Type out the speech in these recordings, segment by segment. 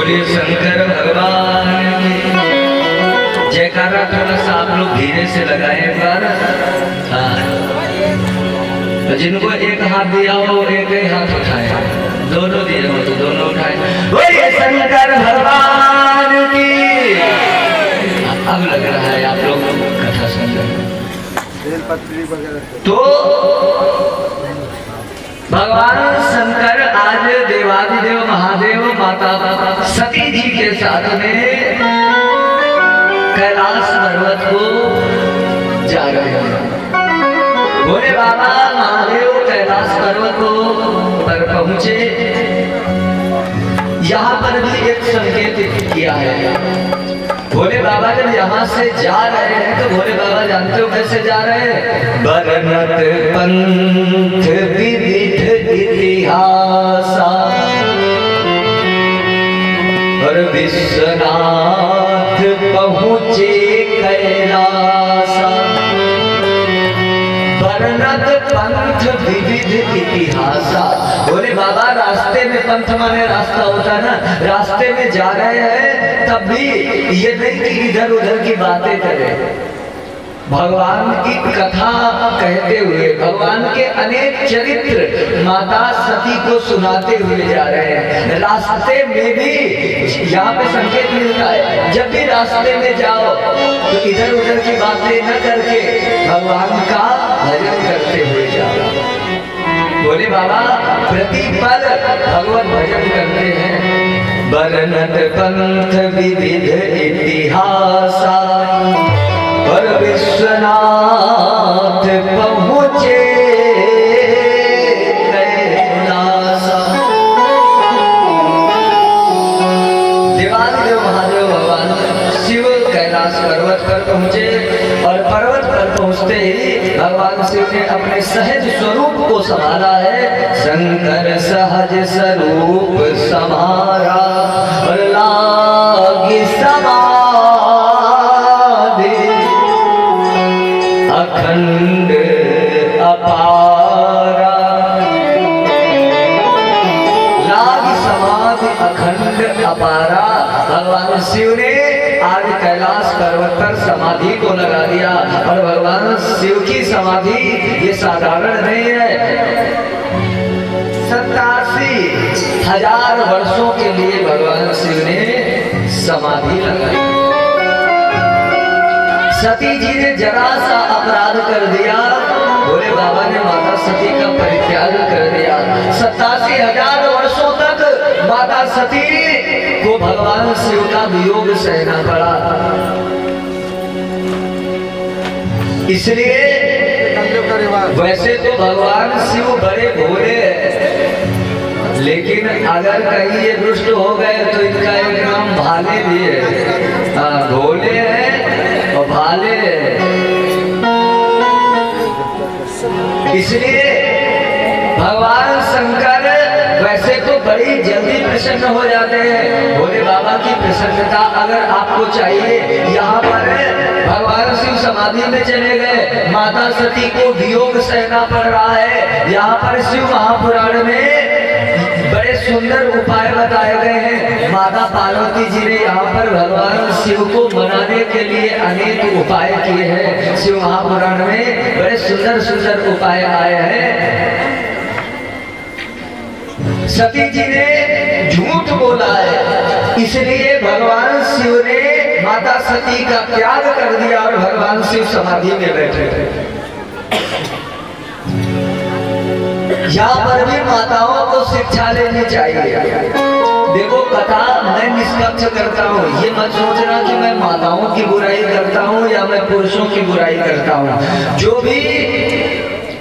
बोलिए शंकर भगवान की जयकारा। थोड़ा सा आप लोग धीरे से लगाए एक बार। तो जिनको एक हाथ दिया हो एक ही हाथ उठाए, दोनों दिए हो तो दोनों उठाए। बोलिए शंकर भगवान की। अब लग रहा है आप लोग कथा सुन रहे हैं। तो भगवान शंकर आज देवादिदेव महादेव माता सती जी के साथ में कैलाश पर्वत को जा रहे हैं। भोले बाबा महादेव कैलाश पर्वत पर पहुंचे। यहाँ पर भी एक संकेत किया है। भोले बाबा जब यहाँ से जा रहे हैं तो भोले बाबा जानते हो कैसे जा रहे हैं? बरनत पंथ विविध इतिहासा और विश्वनाथ पहुँचे कैलासा। बरनत पंथ विविध इतिहासा। भोले बाबा रास्ते में, पंथ माने रास्ता होता है ना, रास्ते में जा रहे हैं तब भी ये नहीं कि इधर उधर की बातें करें। भगवान की कथा कहते हुए भगवान के अनेक चरित्र माता सती को सुनाते हुए जा रहे हैं। रास्ते में भी यहाँ पे संकेत मिलता है, जब भी रास्ते में जाओ तो इधर उधर की बातें न करके भगवान का भजन करते हुए जाओ। बोले बाबा प्रतिपल भगवत भजन करते हैं। बरनत पंथ विविध इतिहासा और विश्वनाथ पहुँचे कैलासा। देवादिदेव महादेव भगवान शिव कैलाश पर्वत पर पहुँचे और पर्वत पर पहुँचते ही भगवान शिव ने अपने सहज स्वरूप को संभाला है। शंकर सहज स्वरूप समारा और लागी समाधि अखंड अपारा। लागी समाधि अखंड अपारा। भगवान शिव ने आज कैलाश पर्वत पर समाधि को लगा दिया। और भगवान शिव की समाधि ये साधारण नहीं है। 87,000 वर्षों के लिए भगवान शिव ने समाधि लगाई। सती जी ने जरा सा अपराध कर दिया, भोले बाबा ने माता सती का परित्याग कर दिया। 87,000 वर्षों तक माता सती को भगवान शिव का वियोग सहना पड़ा। इसलिए वैसे तो भगवान शिव बड़े भोले हैं, लेकिन अगर कहीं ये दुष्ट हो गए तो इनका एक नाम भाले भी है। भोले हैं और भाले हैं। इसलिए भगवान शंकर वैसे तो बड़ी जल्दी प्रसन्न हो जाते हैं। भोले बाबा की प्रसन्नता अगर आपको चाहिए, यहाँ पर भगवान शिव समाधि में चले गए, माता सती को वियोग सहना पड़ रहा है। यहाँ पर शिव महापुराण में बड़े सुंदर उपाय बताए गए हैं। माता पार्वती जी ने यहाँ पर भगवान शिव को मनाने के लिए अनेक उपाय किए हैं। शिव महापुराण में बड़े सुंदर सुंदर उपाय आए हैं। सती जी ने झूठ बोला है, इसलिए भगवान शिव ने माता सती का त्याग कर दिया और भगवान शिव समाधि में बैठे थे। यहाँ पर भी माताओं को शिक्षा लेनी चाहिए। देखो कथा मैं निष्पक्ष करता हूँ, ये मत सोचना कि मैं माताओं की बुराई करता हूँ या मैं पुरुषों की बुराई करता हूँ। जो भी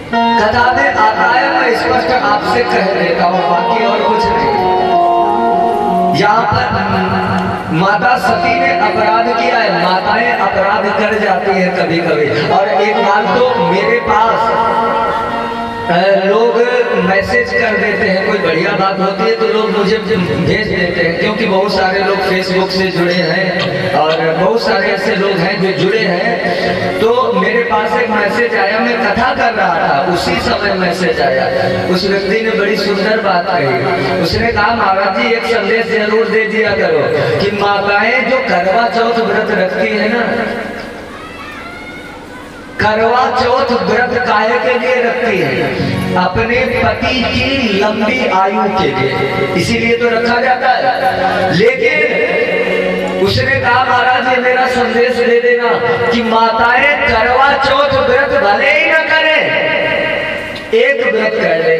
कथा में आता है मैं स्पष्ट आपसे कह देता हूँ, बाकी और कुछ नहीं। यहाँ पर माता सती ने अपराध किया है। माताएं अपराध कर जाती हैं कभी कभी। और एक बार तो मेरे पास लोग मैसेज कर देते हैं, कोई बढ़िया बात होती है तो लोग मुझे भेज देते हैं, क्योंकि बहुत सारे लोग फेसबुक से जुड़े हैं और बहुत सारे ऐसे लोग हैं जो जुड़े हैं। तो मेरे पास एक मैसेज आया, मैं कथा कर रहा था, उसी समय मैसेज आया। उस व्यक्ति ने बड़ी सुंदर बात कही। उसने कहा, महाराज जी एक संदेश जरूर दे दिया करो कि माताएं जो करवा चौथ व्रत रखती है ना, करवा चौथ व्रत काहे के लिए रखती है? अपने पति की लंबी आयु के लिए, इसीलिए तो रखा जाता है। लेकिन उसने कहा, महाराज ये मेरा संदेश दे देना कि माताएं करवा चौथ व्रत भले ही न करें, एक व्रत कर ले,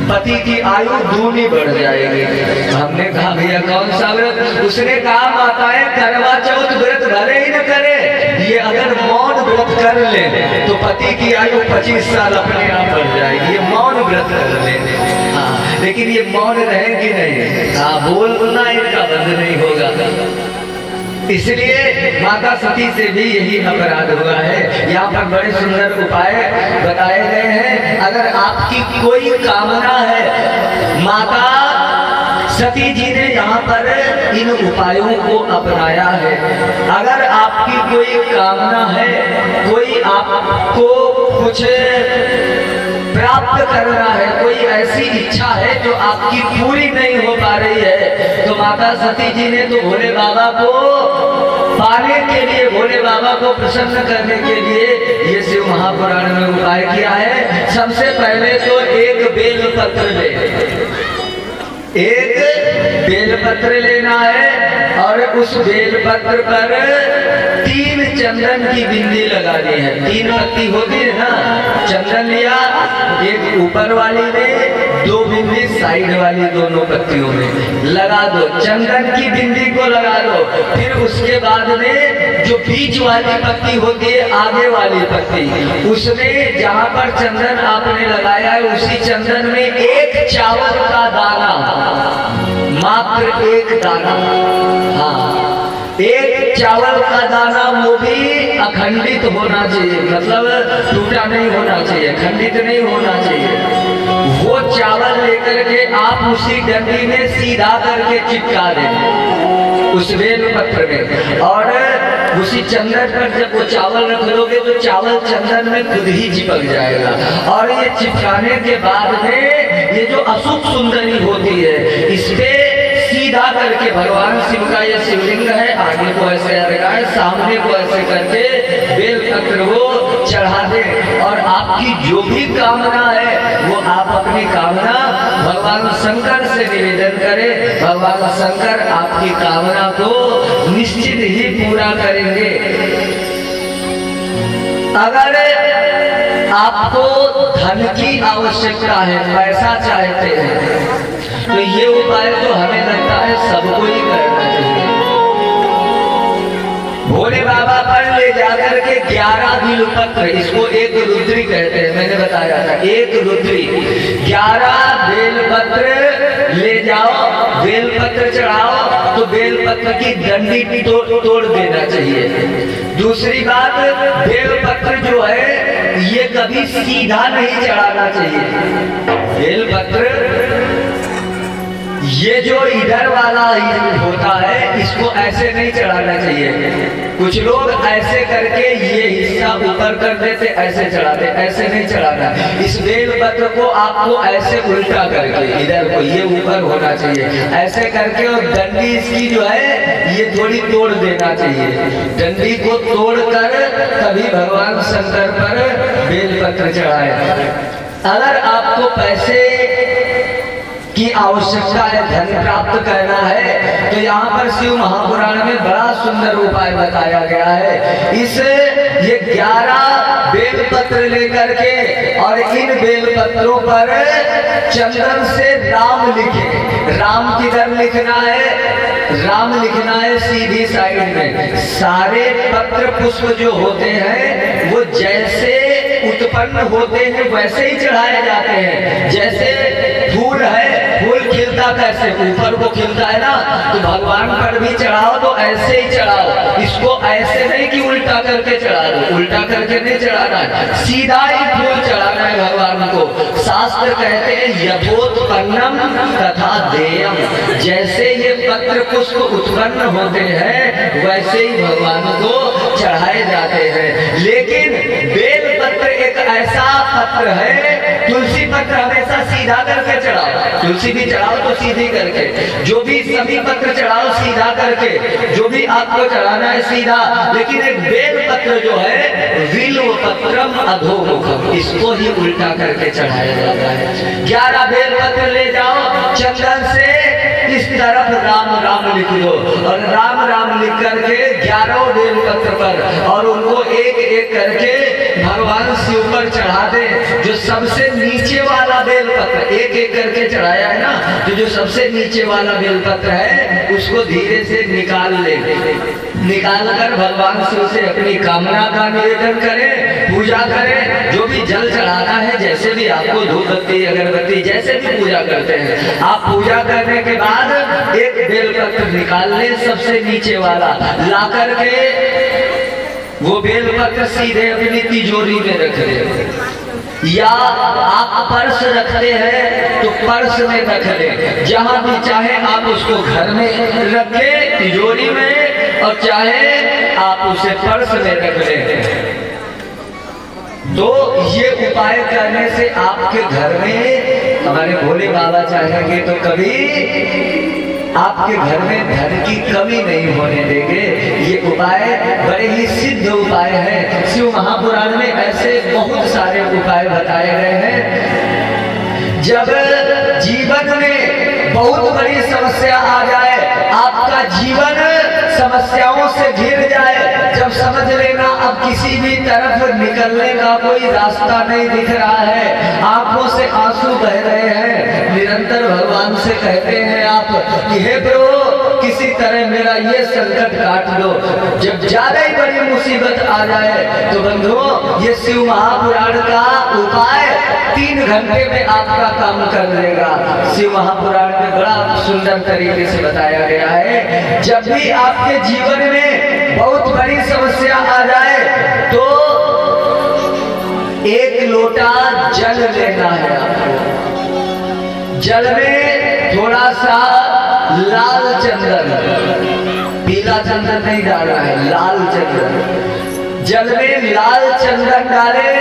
पति की आयु दूनी बढ़ जाएगी। हमने कहा, भैया कौन सा व्रत? उसने कहा, माताएं करवा चौथ व्रत भले ही न करे, ये अगर मौन व्रत कर ले तो पति की आयु 25 साल अपने आप बढ़ जाएगी। ये मौन व्रत कर ले। हाँ, लेकिन ये मौन रहेंगी नहीं। हाँ, बोलना इनका बंद नहीं होगा। इसलिए माता सती से भी यही अपराध हुआ है। यहाँ पर बड़े सुंदर उपाय बताए गए हैं। अगर आपकी कोई कामना है, माता सती जी ने यहाँ पर इन उपायों को अपनाया है। अगर आपकी कोई कामना है, कोई आपको कुछ प्राप्त करना है, कोई ऐसी इच्छा है जो आपकी पूरी नहीं हो पा रही है, तो माता सती जी ने तो भोले बाबा को पाने के लिए, भोले बाबा को प्रसन्न करने के लिए ये शिव महापुराण में उपाय किया है। सबसे पहले तो एक बेलपत्र ले, एक बेलपत्र लेना है और उस बेलपत्र पर 3 चंदन की बिंदी लगानी है। 3 पत्ती होती है ना, चंदन लिया, एक ऊपर वाली में, 2 बिंदी साइड वाली, दोनों पत्तियों में लगा दो। चंदन की बिंदी को लगा दो। फिर उसके बाद में जो बीच वाली पत्ती होती है, आगे वाली पत्ती, उसमें जहाँ पर चंदन आपने लगाया है, उसी चंदन में एक चावल का दाना, मात्र एक दाना, हाँ, एक चावल का दाना, वो भी अखंडित होना चाहिए, मतलब टूटा नहीं होना चाहिए, खंडित नहीं होना चाहिए। वो चावल लेकर के आप उसी डंडी में सीधा करके चिपका दें उस बेलपत्र में, और उसी चंदन पर जब वो चावल रख लोगे तो चावल चंदन में खुद ही चिपक जाएगा। और ये चिपकाने के बाद में ये जो अशुभ सुंदरी होती है, इस पे सीधा करके भगवान शिव का ये शिवलिंग है, आगे को ऐसे लगाए, सामने को ऐसे करके बेलपत्र को चढ़ा दे, और आपकी जो भी कामना है वो आप अपनी कामना भगवान शंकर से निवेदन करें। भगवान शंकर आपकी कामना को निश्चित ही पूरा करेंगे। अगर आपको धन की आवश्यकता है, पैसा चाहते हैं, तो ये उपाय तो हमें लगता है सबको ही करना चाहिए। भोले बाबा पर ले जाकर के 11 बिलपत्र, इसको एक रुद्री कहते हैं, मैंने बताया था, एक रुद्री, 11 बेलपत्र ले जाओ, बेलपत्र चढ़ाओ, तो बेलपत्र की डंडी तोड़ देना चाहिए। दूसरी बात, बेलपत्र जो है ये कभी सीधा नहीं चढ़ाना चाहिए। बेलपत्र ये जो इधर वाला होता है, इसको ऐसे नहीं चढ़ाना चाहिए। कुछ लोग ऐसे करके ये हिस्सा ऊपर कर देते, ऐसे चढ़ाते, ऐसे नहीं चढ़ाना। इस बेलपत्र को आपको ऐसे उल्टा करके, इधर को ये ऊपर होना चाहिए, ऐसे करके, और डंडी इसकी जो है ये थोड़ी तोड़ देना चाहिए। डंडी को तोड़कर तभी भगवान शंकर पर बेलपत्र चढ़ाए। अगर आपको पैसे की आवश्यकता है, धन प्राप्त करना है, तो यहाँ पर शिव महापुराण में बड़ा सुंदर उपाय बताया गया है। इस ये 11 बेलपत्र लेकर के, और इन बेलपत्रों पर चंदन से राम लिखे। राम किधर लिखना है? राम लिखना है सीधी साइड में। सारे पत्र पुष्प जो होते हैं वो जैसे उत्पन्न होते हैं वैसे ही चढ़ाए जाते हैं। जैसे फूल है, फूल खिलता कैसे, ऊपर को खिलता है ना, तो भगवान पर भी चढ़ाओ तो ऐसे ही चढ़ाओ। इसको ऐसे नहीं कि उल्टा करके चढ़ा दो, उल्टा करके नहीं चढ़ाना है, सीधा ही फूल चढ़ाना है भगवान को। शास्त्र कहते हैं यथोत्पन्नम तथा देयम, जैसे ये पत्र पुष्प उत्पन्न होते हैं वैसे ही भगवान को चढ़ाए जाते हैं। लेकिन बेल पत्र एक ऐसा पत्र है, तुलसी पत्र हमेशा सीधा करके चढ़ाओ, तुलसी भी चढ़ाओ तो सीधी करके, जो भी सभी पत्र चढ़ाओ सीधा करके, जो भी आपको चढ़ाना है सीधा। लेकिन एक बेल पत्र जो है विल्व पत्रम अधोमुखम, इसको ही उल्टा करके चढ़ाया जाता है। 11 बेल पत्र ले जाओ, चंदन से इस तरफ राम राम लिख दो और राम राम लिख करके 11 बेल पत्र पर, और उनको एक एक करके भगवान शिव पर चढ़ा दे। जो सबसे नीचे वाला बेल पत्र एक एक करके चढ़ाया है ना, तो जो सबसे नीचे वाला बेल पत्र है उसको धीरे से निकाल ले, निकाल कर भगवान शिव से अपनी कामना का निवेदन करें, पूजा करें। जो भी जल चढ़ाना है, जैसे भी आपको धूप बत्ती अगरबत्ती जैसे भी पूजा करते हैं, आप पूजा करने के बाद एक बेलपत्र निकाल ले, सबसे नीचे वाला ला करके वो बेलपत्र सीधे अपनी तिजोरी में रख ले, या आप पर्स रखते हैं तो पर्स में रख ले, जहां भी चाहे आप उसको घर में रखें तिजोरी में, और चाहे आप उसे पर्स में रख लें। तो ये उपाय करने से आपके घर में, हमारे भोले बाबा चाहेंगे तो कभी आपके घर में धन की कमी नहीं होने देंगे। ये उपाय बड़े ही सिद्ध उपाय है। शिव महापुराण में ऐसे बहुत सारे उपाय बताए गए हैं। जब जीवन में बहुत बड़ी समस्या आ जाए, आपका जीवन समस्याओं से घिर जाए, जब समझ लेना अब किसी भी तरफ निकलने का कोई रास्ता नहीं दिख रहा है, आंखों से आंसू बह रहे हैं, निरंतर भगवान से कहते हैं आप कि हे प्रभु किसी तरह मेरा ये संकट काट दो। जब ज्यादा ही बड़ी मुसीबत आ जाए तो बंधुओं, ये शिव महापुराण का उपाय 3 घंटे में आपका काम कर देगा। शिव महापुराण में बड़ा सुंदर तरीके से बताया गया है। जब भी आपके जीवन में बहुत बड़ी समस्या आ जाए तो 1 लोटा जल लेना है आपको। जल में थोड़ा सा लाल चंदन, पीला चंदन नहीं डालना है, लाल चंदन। जल में लाल चंदन डाले,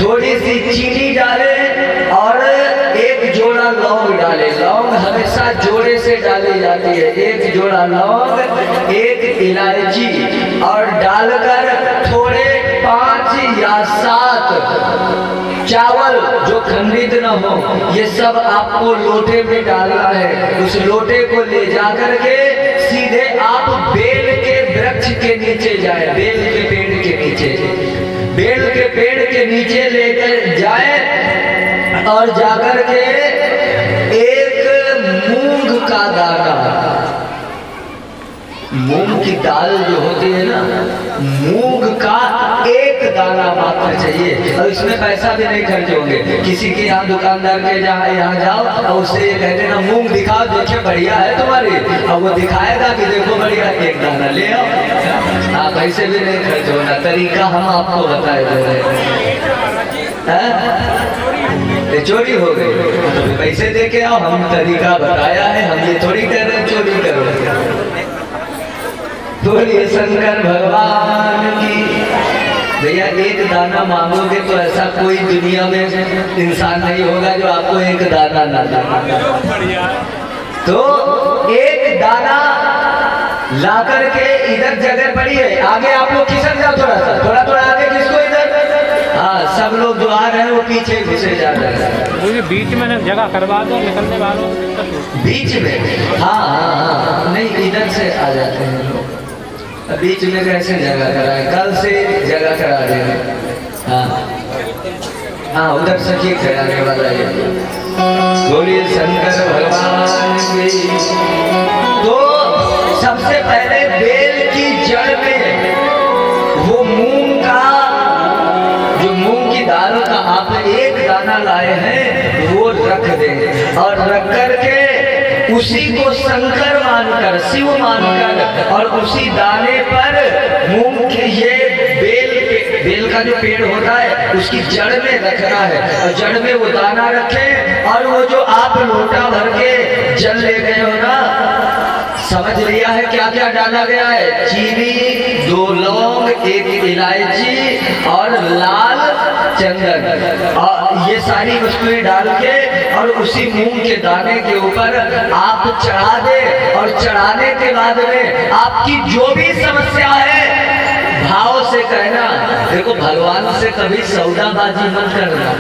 थोड़ी सी चीनी डाले और 1 जोड़ा लौंग डाले। लौंग हमेशा जोड़े से डाली जाती है। 1 जोड़ा लौंग, 1 इलायची, और डालकर थोड़े 5 या 7 चावल जो खंडित न हो, ये सब आपको लोटे में डालना है। उस लोटे को ले जाकर के सीधे आप बेल के वृक्ष के नीचे जाए, बेल के पेड़ के नीचे, बेल के पेड़ के नीचे लेकर जाए और जाकर के 1 मूंग का दाना, मूंग की दाल जो होती है ना, मूंग का 1 दाना मात्र चाहिए, और इसमें पैसा भी नहीं खर्च होंगे। किसी के यहाँ दुकानदार के यहाँ जाओ और उससे ये कहते ना मूंग दिखाओ, देखिए बढ़िया है तुम्हारी, और वो दिखाएगा कि देखो बढ़िया, 1 दाना ले आओ। हाँ, पैसे भी नहीं खर्च होना, तरीका हम आपको बताए दे रहे हैं। चोरी हो गई, पैसे दे के आओ, हम तरीका बताया है, हम ये थोड़ी कह रहे चोरी करो। बोलिए शंकर भगवान की। भैया 1 दाना मांगोगे तो ऐसा कोई दुनिया में इंसान नहीं होगा जो आपको 1 दाना ना दे। तो 1 दाना ला करके इधर जगह पड़ी है, आगे आप लोग खिसक जाओ, थोड़ा थोड़ा आगे किसको इधर। हाँ, सब लोग जो आ रहे हैं वो पीछे घुसे जा रहे हैं। मुझे बीच में जगह करवा दो, निकलने वालों बीच में। हाँ हाँ हाँ, नहीं इधर से आ जाते हैं लोग, बीच में कैसे जगह कराए, कल से जगह करा देंगे। हाँ हाँ, उधर से ठीक कराने वाला है। बोलिए शंकर भगवान की। तो सबसे पहले बेल की जड़ में वो मूंग का, जो मूंग की दाल हैं वो रख दें, और रख करके उसी को शंकर मानकर, शिव मानकर, और उसी दाने पर मूंग के ये बेल का जो पेड़ होता है उसकी जड़ में रखना है, और जड़ में वो दाना रखे। और वो जो आप लोटा भर के जल ले गए हो ना, समझ लिया है क्या क्या डाला गया है? चीनी, 2 लौंग, 1 इलायची और लाल चंदन, और ये सारी वस्तुएं डाल के और उसी मूंग के दाने के ऊपर आप चढ़ा दे। और चढ़ाने के बाद में आपकी जो भी समस्या है भाव से कहना। देखो, भगवान से कभी सौदाबाजी मत करना।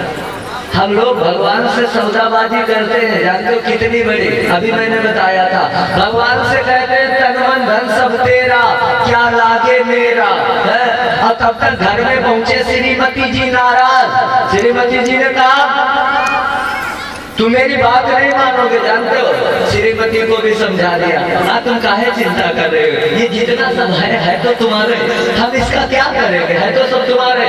हम लोग भगवान से सौदाबाजी करते हैं, जानते हो कितनी बड़ी? अभी मैंने बताया था, भगवान से कहते हैं तन मन धन सब तेरा, क्या लागे मेरा है? और तब तक घर में पहुंचे श्रीमती जी नाराज। श्रीमती जी ने कहा तुम मेरी बात नहीं मानोगे, जानते हो? श्रीमती को भी समझा दिया, हाँ तुम काहे चिंता कर रहे हो, ये जितना सब है तो तुम्हारे, हम इसका क्या करेंगे, है तो सब तुम्हारे।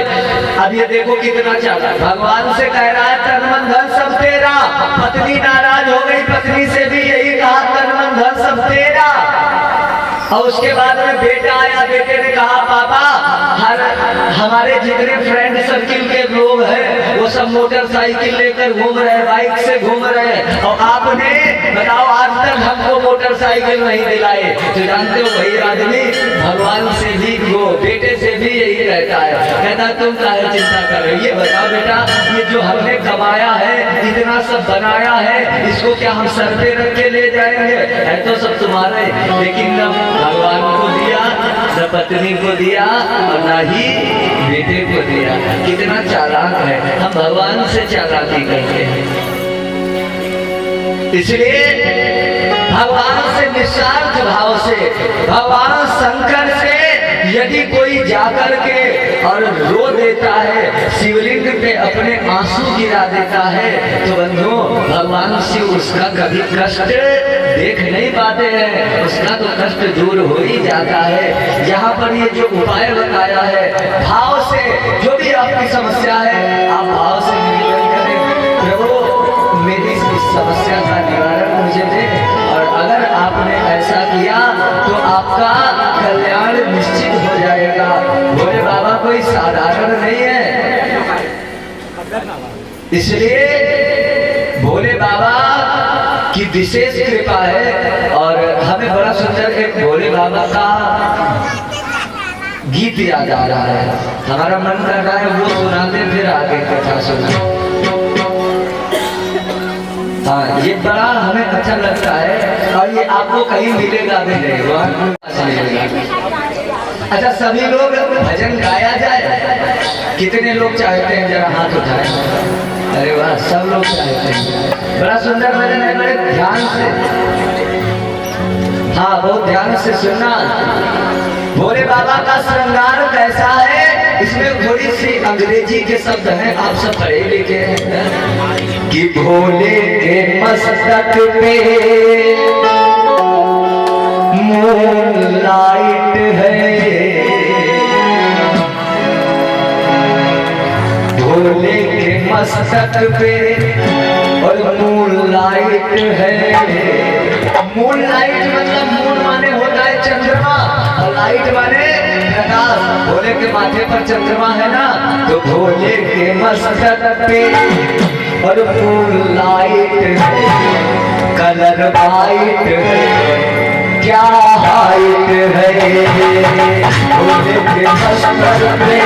अब ये देखो कितना चाला, भगवान से कह रहा है तन मन धन सब तेरा। पत्नी नाराज हो गई, पत्नी से भी यही कहा तन मन धन सब तेरा। और उसके बाद में बेटा आया, बेटे ने कहा पापा हमारे जितने फ्रेंड सर्किल के लोग हैं वो सब मोटरसाइकिल लेकर घूम रहे हैं, बाइक से घूम रहे हैं, और आपने बताओ आज तक हमको मोटरसाइकिल नहीं दिलाए। तो जानते हो वही आदमी भगवान से भी, वो बेटे से भी यही कहता है, कहता तुम काहे चिंता कर रहे हो, ये बताओ बेटा ये जो हमने कमाया है, इतना सब बनाया है, इसको क्या हम सर पे रख के ले जाएंगे? है तो सब तुम्हारे, लेकिन न भगवान को दिया, न पत्नी को दिया, और न ही बेटे को दिया। कितना चालाक है, हम भगवान से चालाकी करते हैं। इसलिए भगवान से निस्वार्थ भाव से, भगवान शंकर से यदि कोई जाकर के और रो देता है, शिवलिंग पे अपने आंसू गिरा देता है, तो बंधुओं भगवान शिव उसका कभी कष्ट देख नहीं पाते हैं, उसका तो कष्ट दूर हो ही जाता है। यहाँ पर ये जो उपाय बताया है, भाव से जो भी आपकी समस्या है आप भाव से निवेदन करें, प्रभु मेरी इस समस्या का निवारण मुझे दे। और अगर आपने ऐसा किया तो आपका कल्याण निश्चित हो जाएगा। भोले बाबा कोई साधारण नहीं है, इसलिए भोले बाबा की विशेष कृपा है। और हमें बड़ा सुंदर एक भोले बाबा का गीत याद आ रहा है, हमारा मन कर रहा है वो सुनाते फिर आगे कथा सुना। हाँ, ये बड़ा हमें अच्छा लगता है, और ये आपको कहीं मिलेगा भी नहीं, वहाँ मिलेगा। अच्छा, सभी लोग भजन गाया जाए, कितने लोग चाहते हैं जरा हाथ उठाएं। अरे वाह, सब लोग चाहते हैं, बड़ा सुंदर भजन है, बड़े ध्यान से, हाँ बहुत ध्यान से सुनना। भोले बाबा का श्रृंगार कैसा है, इसमें थोड़ी सी अंग्रेजी के शब्द हैं, आप सब पढ़े लिखे हैं। कि भोले के मस्तक पे मूनलाइट है, भोले के मस्तक पे और मूनलाइट है। मूनलाइट मतलब मून माने होता है चंद्रमा, और लाइट माने प्रकाश। भोले के माथे पर चंद्रमा है ना, तो भोले के मस्तक पे और मूनलाइट है, कलर वाइट है, क्या हाइट है। भोले के मस्तक पे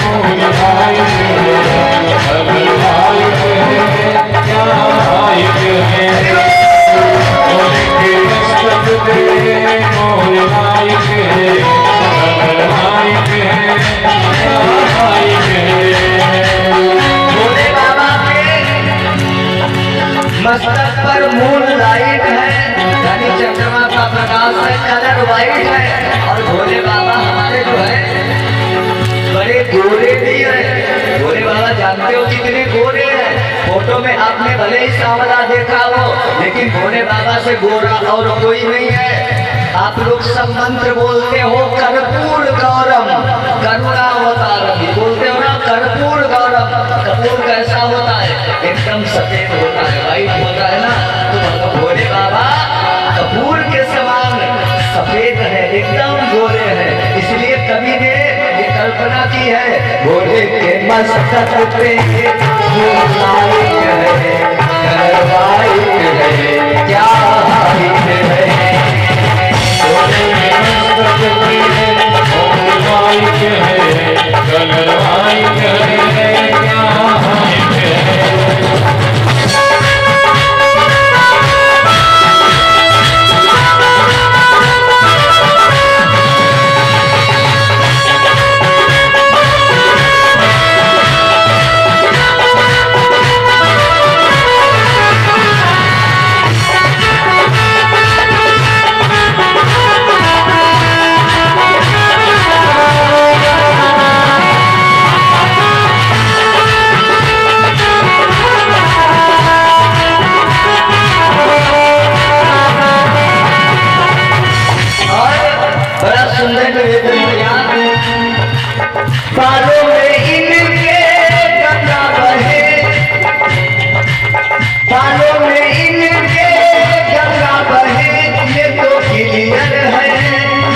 मूनलाइट है, कलर वाइट है, क्या हाइट है। भोले के मस्तक पे मूनलाइट है, कलर वाइट है, क्या हाइट है। भोले बाबा मस्तक पर मूनलाइट है, यानी चंद्रमा का प्रकाश है, कलर वाइट है। और भोले बाबा हमारे जो है बड़े गोरे भी है। भोले बाबा जानते हो कितने गोरे हैं, फोटो में आपने भले ही सांवला देखा हो, लेकिन भोले बाबा से गोरा और कोई नहीं है। आप लोग सब मंत्र बोलते हो, कर्पूर गौरम करुणावतारम, बोलते हो ना कर्पूर गौरम। कपूर कैसा होता है, एकदम की है। भोले के मस्तक पे लाइट है, करवाइट है, क्या हाइट है। भोले के मस्तक पे लाइट है, करवाइट है, क्या हाइट है। बालों में इनके गंगा बहे, बालों में इनके गंगा बहे। ये तो क्लियर है,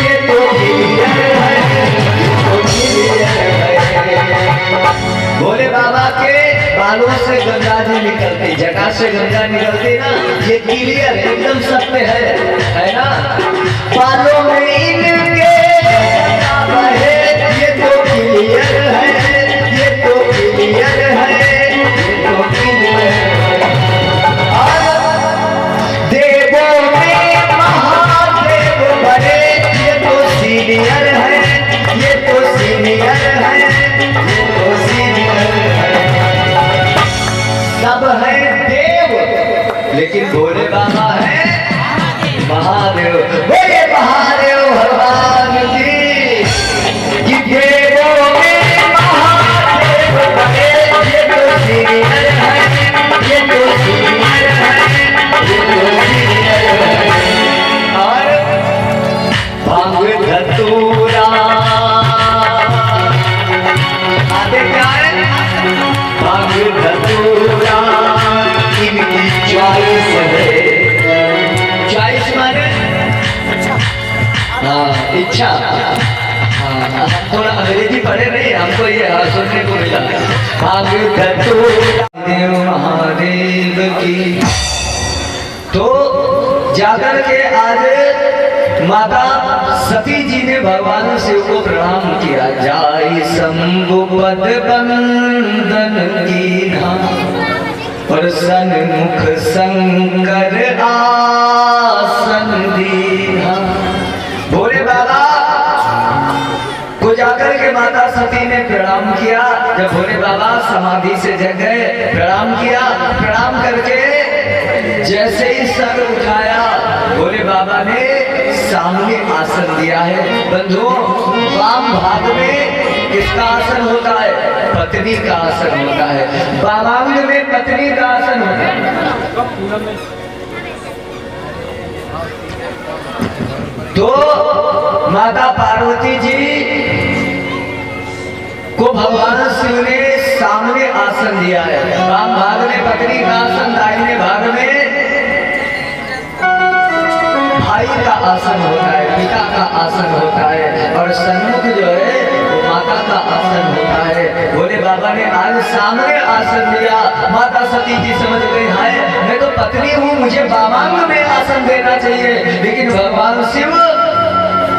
ये तो क्लियर है, ये तो क्लियर है। भोले बाबा के बालों से गंगा जी निकलती, जगह से गंगा निकलती ना, ये क्लियर एकदम सत्य है ना। बालों में इनके गंगा बहे, ये तो क्लियर है, ये तो क्लियर है, ये तो क्लियर है। और देवों में महादेव बने, ये तो सीनियर है, ये तो सीनियर है, ये तो सीनियर है। सब है देव लेकिन भोले बाबा है महादेव। बोले महादेव भगवान जी कि देवों में महादेव बने, ये तो सीनियर है, ये तो सीनियर है, ये तो सीनियर है। और भांग धतूरा आगे क्या है? भांग धतूरा इनकी चॉइस है। चॉइस माने हाँ इच्छा। हाँ थोड़ा अंग्रेजी पढ़े नहीं, हमको ये सुनने को मिला। भांग धतूरा देव महादेव की। तो जाकर के आज माता सती जी ने भगवान शिव को प्रणाम किया। जाय शंभु पद बंदन कीन्हा, प्रसन्न मुख शंकर आसन दीन्हा। भोले बाबा को जाकर के माता सती ने प्रणाम किया। जब भोले बाबा समाधि से जग गए, प्रणाम किया। प्रणाम करके जैसे ही सर उठाया, भोले बाबा ने सामने आसन दिया है। बंधुओं, वाम भाग में किसका आसन होता है? पत्नी का आसन होता है। वामांग में पत्नी का आसन होता है। तो माता पार्वती जी को भगवान शिव ने सामने आसन दिया है। वाम भाग में पत्नी का आसन, दाहिने भाग में भाई का आसन होता है, पिता का आसन होता है, और सन्मुख जो है वो माता का आसन होता है। भोले बाबा ने आज सामने आसन दिया। माता सती जी समझ गई, हाय मैं तो पत्नी हूँ, मुझे वामांग में आसन देना चाहिए, लेकिन भगवान शिव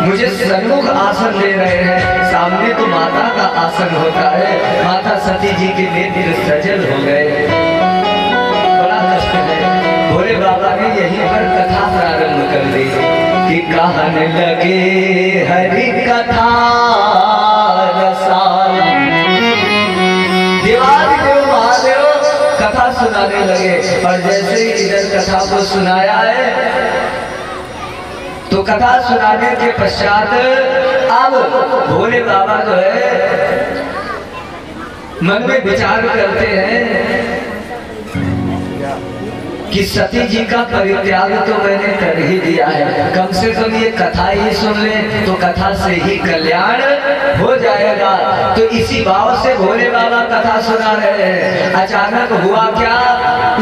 मुझे सन्मुख आसन दे रहे हैं। सामने तो माता का आसन होता है। माता सती जी के नेत्र सजल हो गए। बड़ा कष्ट है। भोले बाबा ने यहीं पर कथा प्रारंभ कर दी कि कहने लगे हरि कथा रसाल। देवादिदेव महादेव कथा सुनाने लगे, और जैसे ही इधर कथा को सुनाया है, तो कथा सुनाने के पश्चात अब भोले बाबा जो है मन में विचार करते हैं कि सती जी का परित्याग तो मैंने कर ही दिया है, कम से कम ये कथा ही सुन ले तो कथा से ही कल्याण हो जाएगा। तो इसी भाव से भोले बाबा कथा सुना रहे हैं। अचानक हुआ क्या,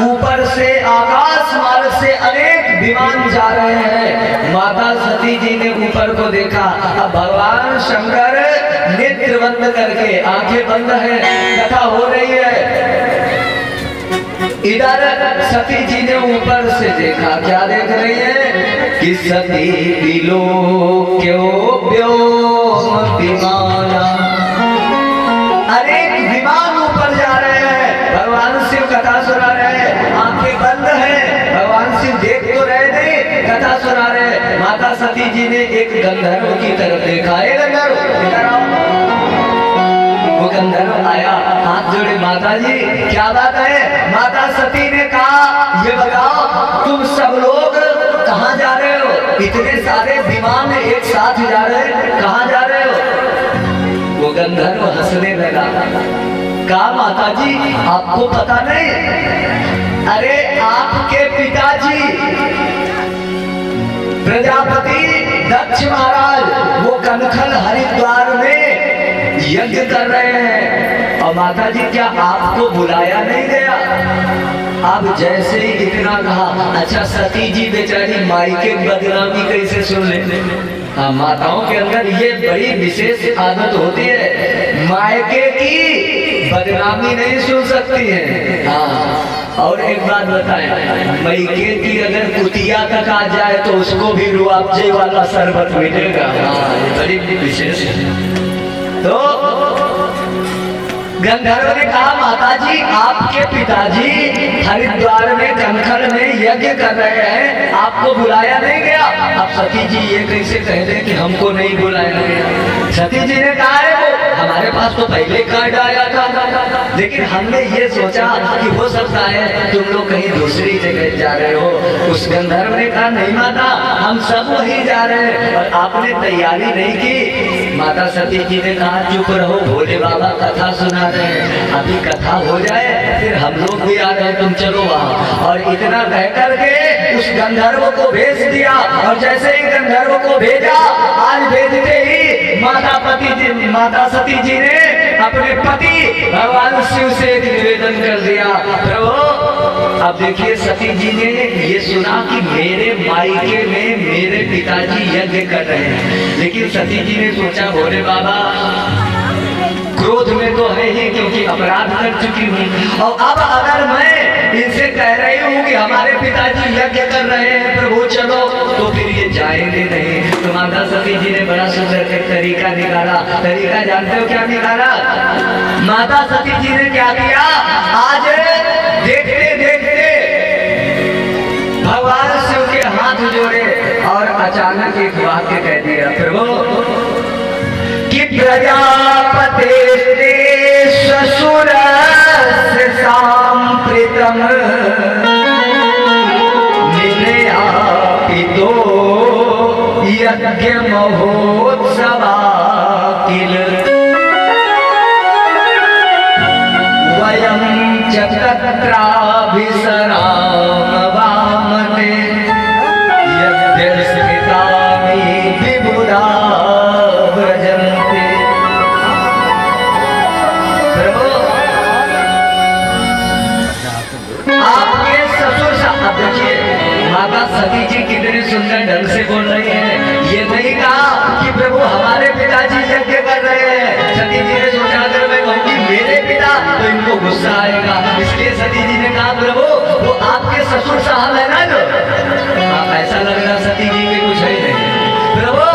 ऊपर से आकाश मार्ग से अनेक विमान जा रहे हैं। माता सती जी ने ऊपर को देखा। अब भगवान शंकर नेत्र बंद करके, आंखें बंद है, कथा हो रही है। इधर सती जी ने ऊपर से देखा, क्या देख रही है कि सती दिलो क्यों व्योम विमाना, अरे विमान ऊपर जा रहे हैं, भगवान शिव कथा सुना रहे हैं, आंखें बंद है, भगवान शिव देख तो रहे नहीं, कथा सुना रहे। माता सती जी ने एक गंधर्व की तरफ देखा, है गंधर्व इधर आओ। वो गंधर्व आया, हाथ जोड़े, माता जी क्या बात है। माता सती ने कहा, ये बताओ तुम सब लोग कहाँ जा रहे हो, इतने सारे विमान एक साथ जा रहे हैं, कहाँ जा रहे हो। वो गंधर्व हंसने लगा, कहा माता जी आपको पता नहीं, अरे आपके पिताजी प्रजापति दक्ष महाराज वो कनखल हरिद्वार में यज्ञ कर रहे हैं, और माता जी क्या आपको बुलाया नहीं गया। अब जैसे ही इतना कहा, अच्छा सती जी बेचारी माई के बदनामी कैसे सुन ले। हाँ, माताओं के अंदर ये बड़ी विशेष आदत होती है, मायके की बदनामी नहीं सुन सकती है। हाँ, और एक बात बताएं, मायके की अगर कुतिया तक आ जाए तो उसको भी रुआबजे वाला शरबत मिलेगा। हाँ, ये बड़ी विशेष है। तो गंधर्व ने कहा, माता जी आपके पिताजी हरिद्वार में कनखल में यज्ञ कर रहे हैं, आपको बुलाया नहीं गया। अब सती जी ये कैसे कह दे कि हमको नहीं बुलाया गया। सती जी ने कहा है वो हमारे पास तो पहले कार्ड आया था, लेकिन हमने ये सोचा कि हो सकता है तुम लोग कहीं दूसरी जगह जा रहे हो। उस गंधर्व ने कहा, नहीं माता हम सब वहीं जा रहे हैं और आपने तैयारी नहीं की। माता सती जी ने कहा, चुप रहो, भोले बाबा कथा सुना रहे हैं, अभी कथा हो जाए फिर हम लोग भी आ रहे हैं, तुम चलो वहाँ। और इतना कह करके उस गंधर्व को भेज दिया, और जैसे ही गंधर्व को भेजा, आज भेजते ही माता सती जी ने अपने पति भगवान शिव से एक निवेदन कर दिया, प्रभु अब देखिए सती जी ने ये सुना कि मेरे मायके में मेरे पिताजी यज्ञ कर रहे हैं, लेकिन सती जी ने सोचा भोले बाबा क्रोध में तो है ही, क्योंकि अपराध कर चुकी हूँ, और अब अगर मैं इनसे कह रही हूँ कि हमारे पिताजी यज्ञ कर रहे हैं प्रभु चलो, तो फिर ये जाएंगे नहीं। तो माता सती जी ने बड़ा सुंदर एक तरीका निकाला। तरीका जानते हो क्या निकाला? माता सती जी ने क्या किया, आज देखते देखते भगवान शिव के हाथ जोड़े और अचानक एक वाक्य कह दिया, प्रभु कि प्रजापते ससुर सांप्रतम निलयापितो यज्ञ महोत्सवा किल वयं च तत्राभिसराम वामते यद्यस्मितानि विबुधा माता सती जी कितने सुंदर ढंग से बोल रही है। ये नहीं कहा कि प्रभु हमारे पिताजी यज्ञ कर रहे हैं। सती जी ने सोचा अगर मैं कहूँगी मेरे पिता तो इनको गुस्सा आएगा, इसलिए सती जी ने कहा प्रभु वो आपके ससुर साहब है ना जो। ऐसा लग रहा सती जी के कुछ है नहीं। प्रभु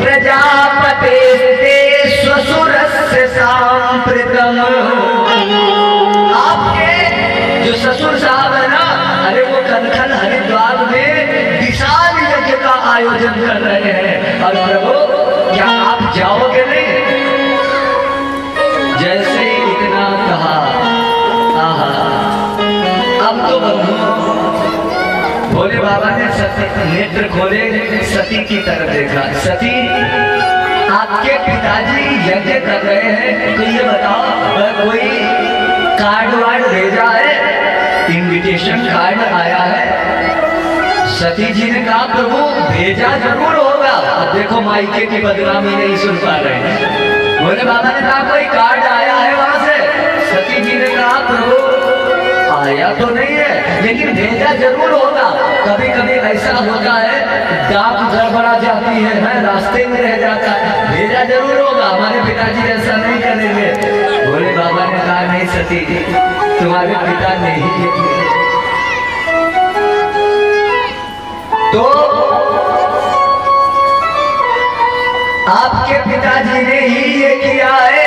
प्रजापते ससुर सांप्रतम, आपके जो ससुर साहब है ना, अरे वो कनखल हरिद्वार में विशाल यज्ञ का आयोजन कर रहे हैं, और प्रभु क्या आप जाओगे नहीं? जैसे ही इतना कहा, अब तो भोले बाबा ने सती नेत्र खोले, सती की तरफ देखा। सती आपके पिताजी यज्ञ कर रहे हैं, तो ये बताओ कोई कार्ड वार्ड भेजा है, इनविटेशन कार्ड आया है? सती जी ने कहा प्रभु भेजा जरूर होगा। अब देखो मायके की बदनामी नहीं सुन पा रहे। भोले बाबा ने कहा कोई कार्ड आया है वहां से? सती जी ने कहा प्रभु आया तो नहीं है, लेकिन भेजा जरूर होगा। कभी कभी ऐसा होता है डाक गड़बड़ा जाती है, रास्ते में रह जाता है, भेजा जरूर होगा। हमारे पिताजी ऐसा नहीं करेंगे। भोले बाबा ने कहा नहीं सती, तुम्हारे पिता नहीं किए। तो आपके पिताजी ने ही ये किया है।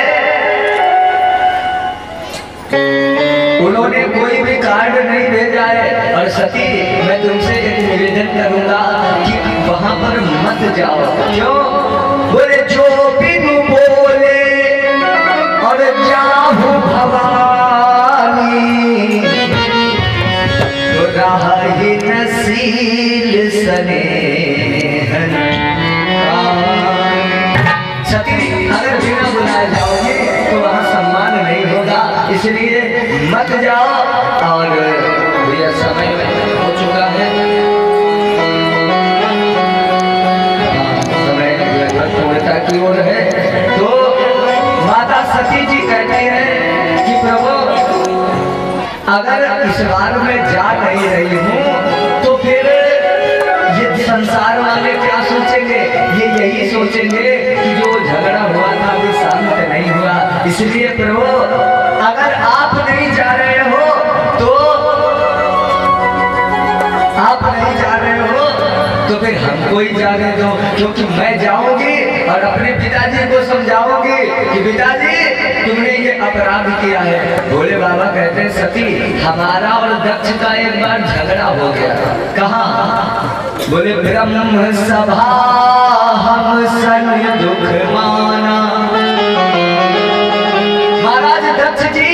उन्होंने कोई भी कार्ड नहीं भेजा है। और सती, मैं तुमसे एक निवेदन करूंगा कि वहां पर मत जाओ। क्यों? बोले जो बिनु बोले और जाहु भवानी, तो राही नसील सने। सती, अगर बिना बुलाए जाओगे तो वहां सम्मान नहीं होगा, इसलिए मत जाओ। और यह समय हो चुका है, समय लगभग पूर्णता की ओर है। तो माता सती जी कहती हैं कि प्रभु, अगर इस बार मैं जा नहीं रही हूँ तो फिर ये संसार वाले क्या सोचेंगे? ये यही सोचेंगे कि जो झगड़ा हुआ था वो शांत नहीं हुआ। इसलिए प्रभु, अगर आप नहीं जा रहे हो तो आप नहीं जा रहे हो तो फिर हमको ही जाने दो, क्योंकि मैं जाऊंगी और अपने पिताजी को समझाऊंगी कि पिताजी तुमने ये अपराध किया है। भोले बाबा कहते हैं सती, हमारा और दक्ष का एक बार झगड़ा हो गया। कहाँ? बोले ब्रह्म सभा हम सन दुख माना। महाराज दक्ष जी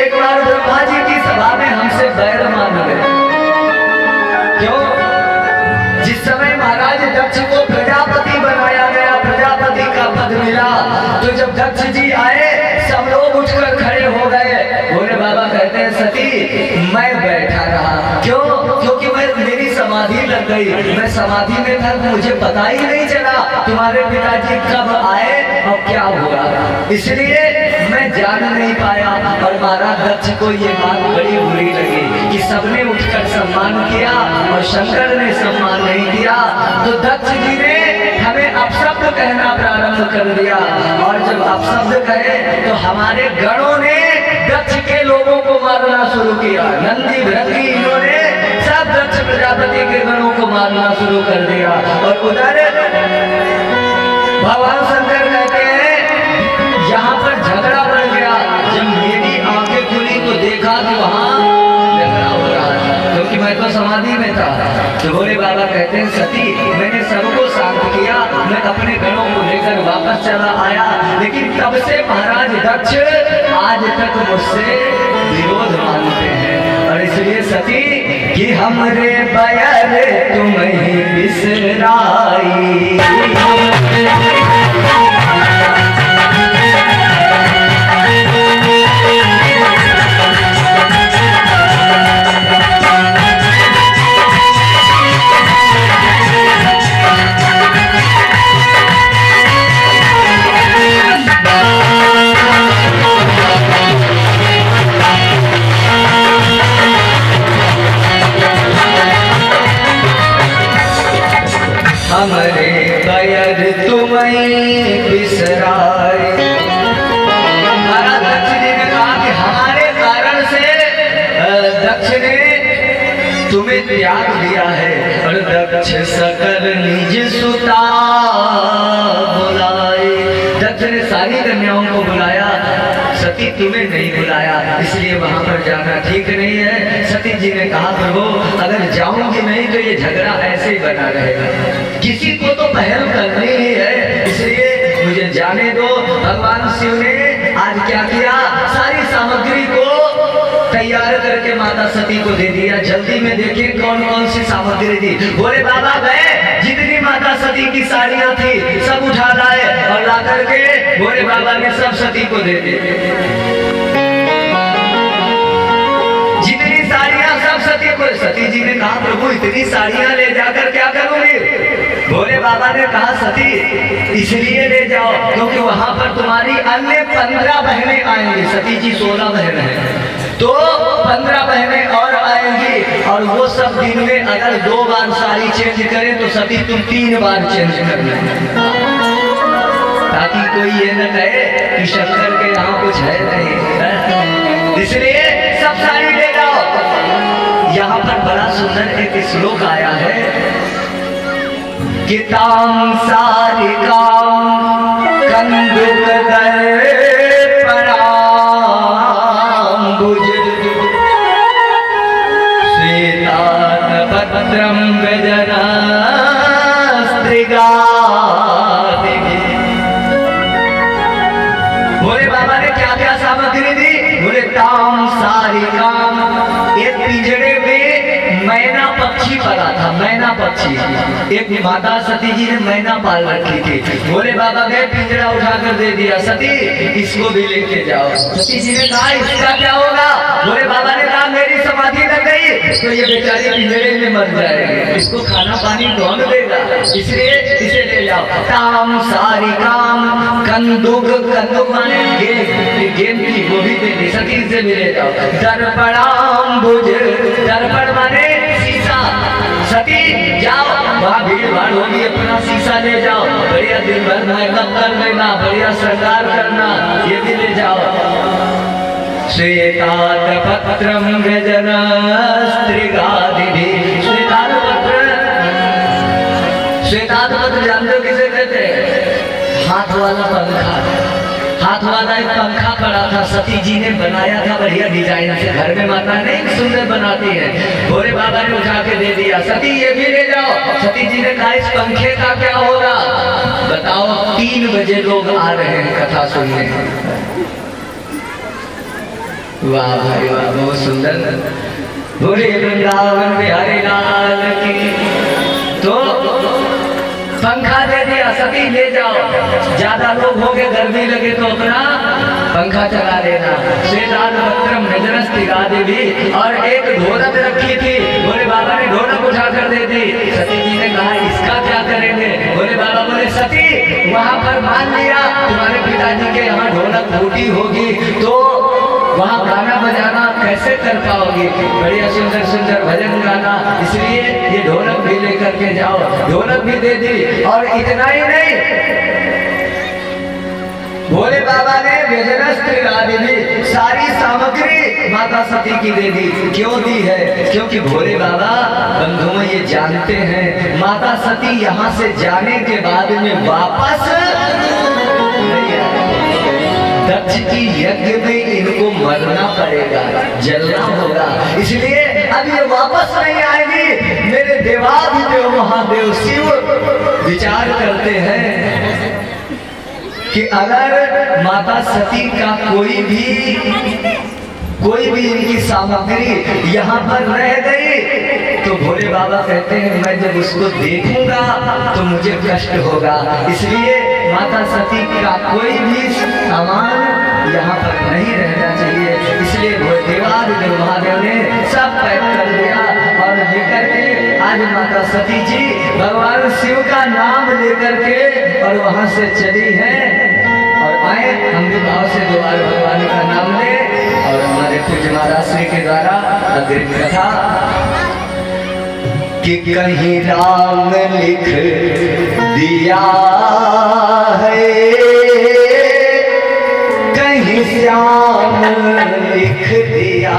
एक बार ब्रह्मा जी की सभा में हमसे बैर मान गए। क्यों? जिस समय महाराज दक्ष को प्रजापति बनाया गया, प्रजापति का पद मिला, तो जब दक्ष जी आए सब लोग उठकर खड़े हो गए। भोले बाबा कहते हैं सती, मैं बैठा रहा। क्यों? क्योंकि मेरी समाधि लग गई। मैं समाधि में था, मुझे पता ही नहीं चला तुम्हारे पिताजी कब आए और क्या हुआ, इसलिए मैं जान नहीं पाया। और महाराज दक्ष को ये बात बड़ी बुरी लगी कि सबने उठकर सम्मान किया और शंकर ने सम्मान नहीं किया। तो दक्ष जी ने हमें अपशब्द कहना प्रारंभ कर दिया। और जब अपशब्द कहे तो हमारे गणों ने दक्ष के लोगों को मारना शुरू किया। नंदी भृंगी इन्होंने सब दक्ष प्रजापति के गणों को मारना शुरू कर दिया। और उधर भगवान शंकर कहते हैं यहाँ पर झगड़ा बढ़ गया। जब मेरी आंखें खुली तो देखा कि वहां झगड़ा हो रहा था, क्योंकि मैं तो समाधि में था। तो भोले बाबा कहते हैं सती, मैंने सबको शांत किया, मैं अपने गणों को लेकर वापस चला आया, लेकिन तब से महाराज दक्ष आज तक मुझसे विरोध मानते हैं। और इसलिए सती कि हमरे बैर तुम्हें बिसराई। हमरे बैर तुम्हें बिसराए। महाराज दक्ष जी ने कहा कि हमारे कारण से दक्ष ने तुम्हें त्याग दिया है। और दक्ष सकल निज सुता बुलाए। दक्ष ने सारी कन्याओं को बुलाया, सती तुम्हें नहीं बुलाया, इसलिए वहां पर जाना ठीक नहीं है। सती जी ने कहा प्रभु, अगर जाऊंगी नहीं तो ये झगड़ा ऐसे ही बना रहेगा, किसी को तो पहल करनी ही है, इसलिए मुझे जाने दो। भगवान शिव ने आज क्या किया, सारी सामग्री को तैयार करके माता सती को दे दिया। जल्दी में देखिए कौन कौन सी सामग्री थी। भोले बाबा गए, जितनी माता सती की साड़ियां थी सब उठा लाए और ला करके भोले बाबा ने सब सती को दे दी। जितनी साड़ियां सब सती को। सती जी ने कहा प्रभु इतनी साड़ियां ले जाकर क्या करूंगी? भोले बाबा ने कहा सती इसलिए ले जाओ क्योंकि वहां पर तुम्हारी अन्य 15 बहनें आएंगी। सती जी 16 बहन है, तो 15 बहनें और आएंगी और वो सब दिन में अगर 2 बार साड़ी चेंज करें तो सती तुम 3 बार चेंज करना, ताकि कोई ये न कहे कि शंकर के यहाँ कुछ है नहीं। इसलिए सब साड़ी ले जाओ। यहाँ पर बड़ा सुंदर एक श्लोक आया है कि ताम सारिकाम कंदुक दर्पणाम्बुज श्वेतानपत्रं व्यजनस्त्रिगादिभिः। बोले बाबा ने क्या क्या सामग्री दी? बोले ताम सारिकाम, एक पिंजड़े में मैना पक्षी पला था, मैना पक्षी। एक माता सती जी ने मैना पाल रखी थी। बोले बाबा ने पिंजरा उठाकर दे दिया, सती इसको भी लेके जाओ। सती जी ने कहा इसका क्या होगा? बोले बाबा ने कहा मेरी समाधि लग गई तो ये बेचारी पिंजरे में मर जाएगी, इसको खाना पानी कौन देगा, इसलिए इसे ले जाओ। ताम सारिकाम कंदुक, कंदुक माने गेम की, वो भी दे दी, सती से भी ले जाओ। दर्पणाम्बुज, दर्पण माने शीशा। सती जाओ, वहाँ भीड़ भाड़ होगी, अपना शीशा ले जाओ, बढ़िया दिन भर मेकअप कर लेना, बढ़िया श्रृंगार करना, ये भी ले जाओ। श्वेतातपत्रं व्यजनस्त्रिगादिभिः। श्वेतातपत्र, श्वेतातपत्र जानते हो किसे कहते हैं? हाथ वाला पंखा। हाथ वाला एक पंखा पड़ा था, सती जी ने बनाया था बढ़िया डिजाइन से। घर में माता नहीं सुंदर बनाती है, भोले बाबा ने उठा के दे दिया, सती ये भी ले जाओ। सती जी ने कहा इस पंखे का क्या होगा? बताओ 3 बजे लोग आ रहे हैं कथा सुनने। वाह भाई वाह, बहुत सुंदर। बोले वृंदावन बिहारी लाल की। तो पंखा दे दिया, सती ले जाओ। ज्यादा लोग होंगे, गर्मी लगे तो अपना पंखा चला लेना। श्वेतातपत्रं व्यजनस्त्रिगादिभिः। और एक ढोलक रखी थी, बोले बाबा ने ढोलक उठाकर दे दी। सती जी ने कहा इसका क्या करेंगे? बोले बाबा बोले सती वहां पर मान लिया तुम्हारे पिताजी के यहाँ ढोलक फूटी होगी तो वहाँ गाना बजाना कैसे कर पाओगी, बढ़िया सुंदर सुंदर भजन गाना, इसलिए ये ढोलक भी लेकर के जाओ। ढोलक भी दे दी। और इतना ही नहीं, भोले बाबा ने व्यजनस्त्रिगादिभिः सारी सामग्री माता सती की दे दी। क्यों दी है? क्योंकि भोले बाबा बंधुओं ये जानते हैं माता सती यहाँ से जाने के बाद में वापस नहीं आएगी। दक्ष की यज्ञ में इनको मरना पड़ेगा, जलना होगा, इसलिए अब ये वापस नहीं आएगी। मेरे देवाधिदेव महादेव शिव विचार करते हैं कि अगर माता सती का कोई भी इनकी सामग्री यहाँ पर रह गई तो भोले बाबा कहते हैं मैं जब उसको देखूंगा तो मुझे कष्ट होगा, इसलिए माता सती का कोई भी सामान यहाँ पर नहीं रहना चाहिए। इसलिए देवाधिदेव महादेव ने सब पैक कर दिया और लेकर के आज माता सती जी भगवान शिव का नाम लेकर के और वहां से चली है। और आए हम भी भाव से दोबारा भगवान का नाम ले और हमारे पूज्य महाराज श्री के द्वारा अग्रिम कथा कि कहीं राम लिख दिया है, कहीं श्याम लिख दिया,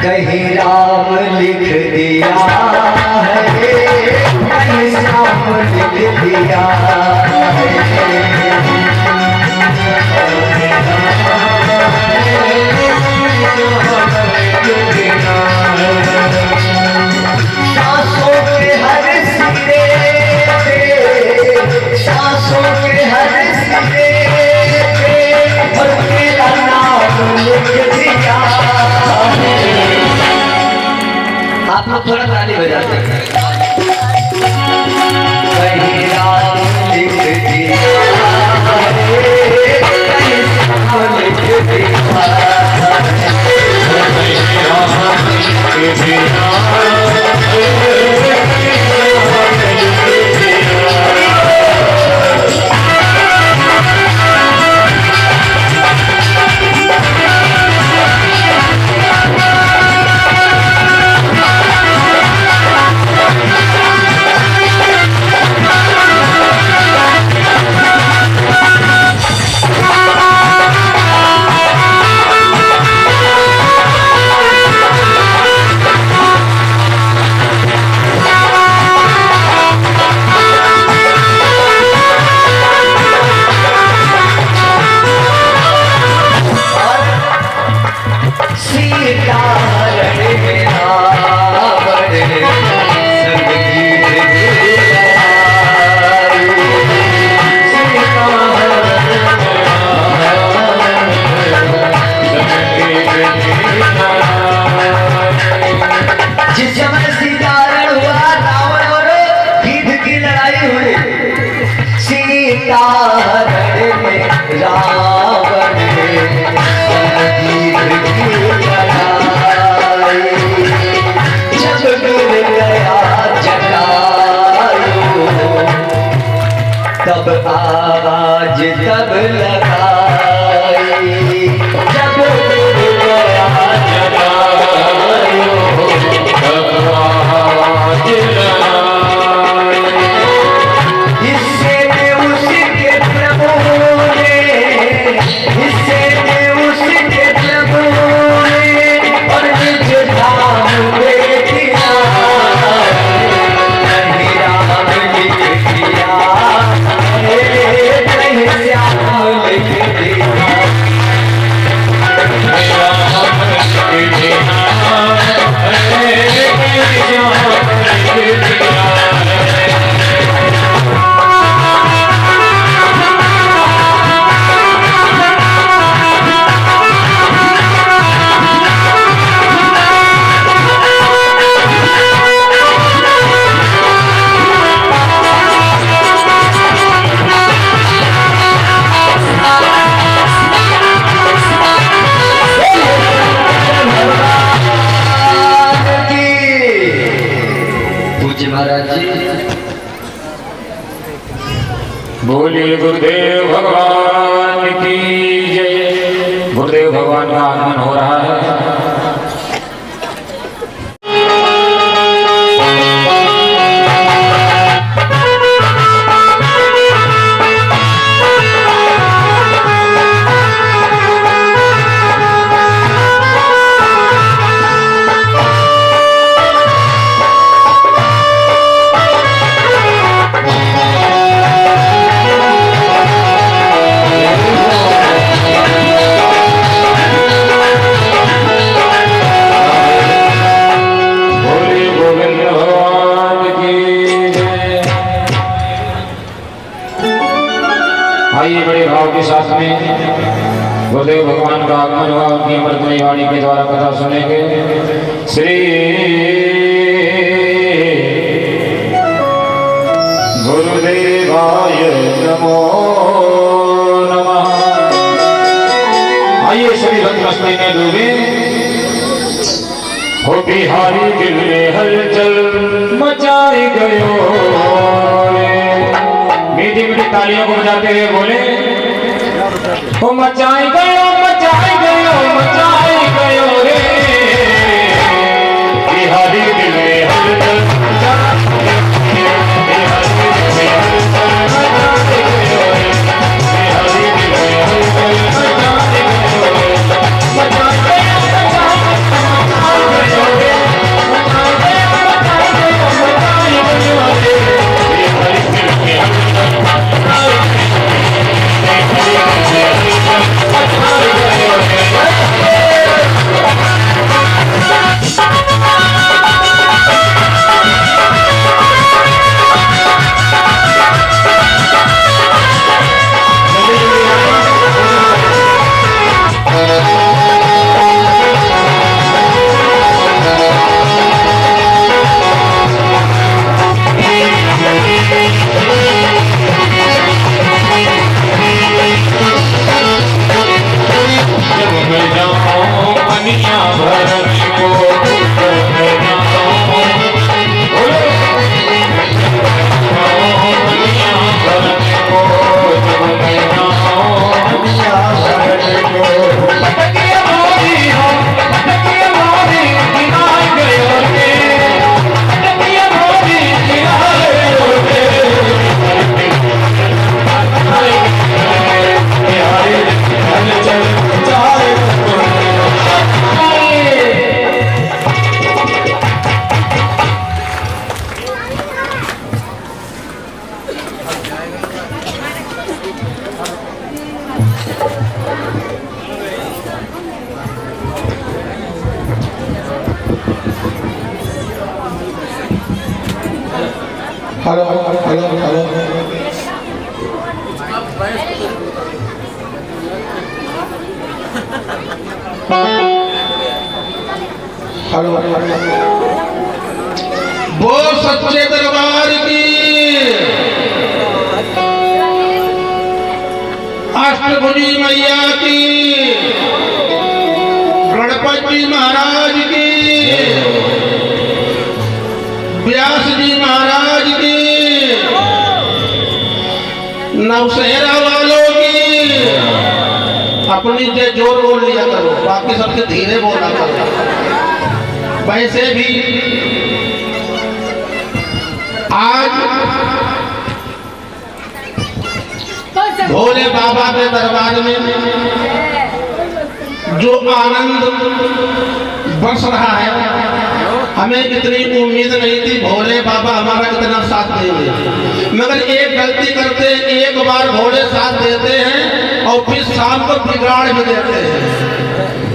कहीं राम लिख दिया है, कहीं श्याम लिख दिया है। सांसों के हर सिरे पे, सांसों के हर सिरे पे और तेरा नाम लिख दिया। आप लोग थोड़ा ताली बजाते हैं। कहीं राम सीता हरण में रावण संजीव की लड़ाई। जब गिर गया जटायु तब आवाज तब लगाई। जब गिर गया जटायु तब आवाज लगाई। हिस्से में उसके प्रभु ने, हिस्से में उसके प्रभु ने और निज धाम में दिया। नहीं राम लिख दिया, नहीं श्याम लिख दिया। महाराज जी बोलिए गुरुदेव भगवान की जय। गुरुदेव भगवान का आगमन हो रहा है। आइए बड़े भाव के साथ में गुरुदेव भगवान का आगमन हुआ, उनकी अमृतमयी वाणी के द्वारा कथा सुनेंगे। श्री गुरुदेवाय नमो नमः। आइए सभी भक्त मस्ती में डूबे। हो बिहारी दिल में हलचल मचाई गयो। मीठी मीठी तालियों को बजाते हुए बोले, ओ मचाई गयो मचाई गयो मचाई गयो रे। बिहारी दिल में हलचल मचाई गयो, बिहारी दिल में हलचल मचाई गयो रे। बिहारी दिल में हलचल मचाई गयो रे। मचाई गयो मचाई गयो रे। मचाई गयो मचाई गयो रे। बिहारी दिल में हलचल हेलो हेलो हेलो हेलो बोल सच्चे दरबार की। जी मैया की, गणपति जी महाराज की, व्यास जी महाराज की, नवशहरा वालों की। अपनी जय जोर बोल लिया करो, बाकी सबसे धीरे बोला करो। वैसे भी आज भोले बाबा के दरबार में जो आनंद बरस रहा है, हमें इतनी उम्मीद नहीं थी भोले बाबा हमारा इतना साथ देंगे। मगर एक गलती करते, एक बार भोले साथ देते हैं और फिर शाम को बिगाड़ भी देते हैं।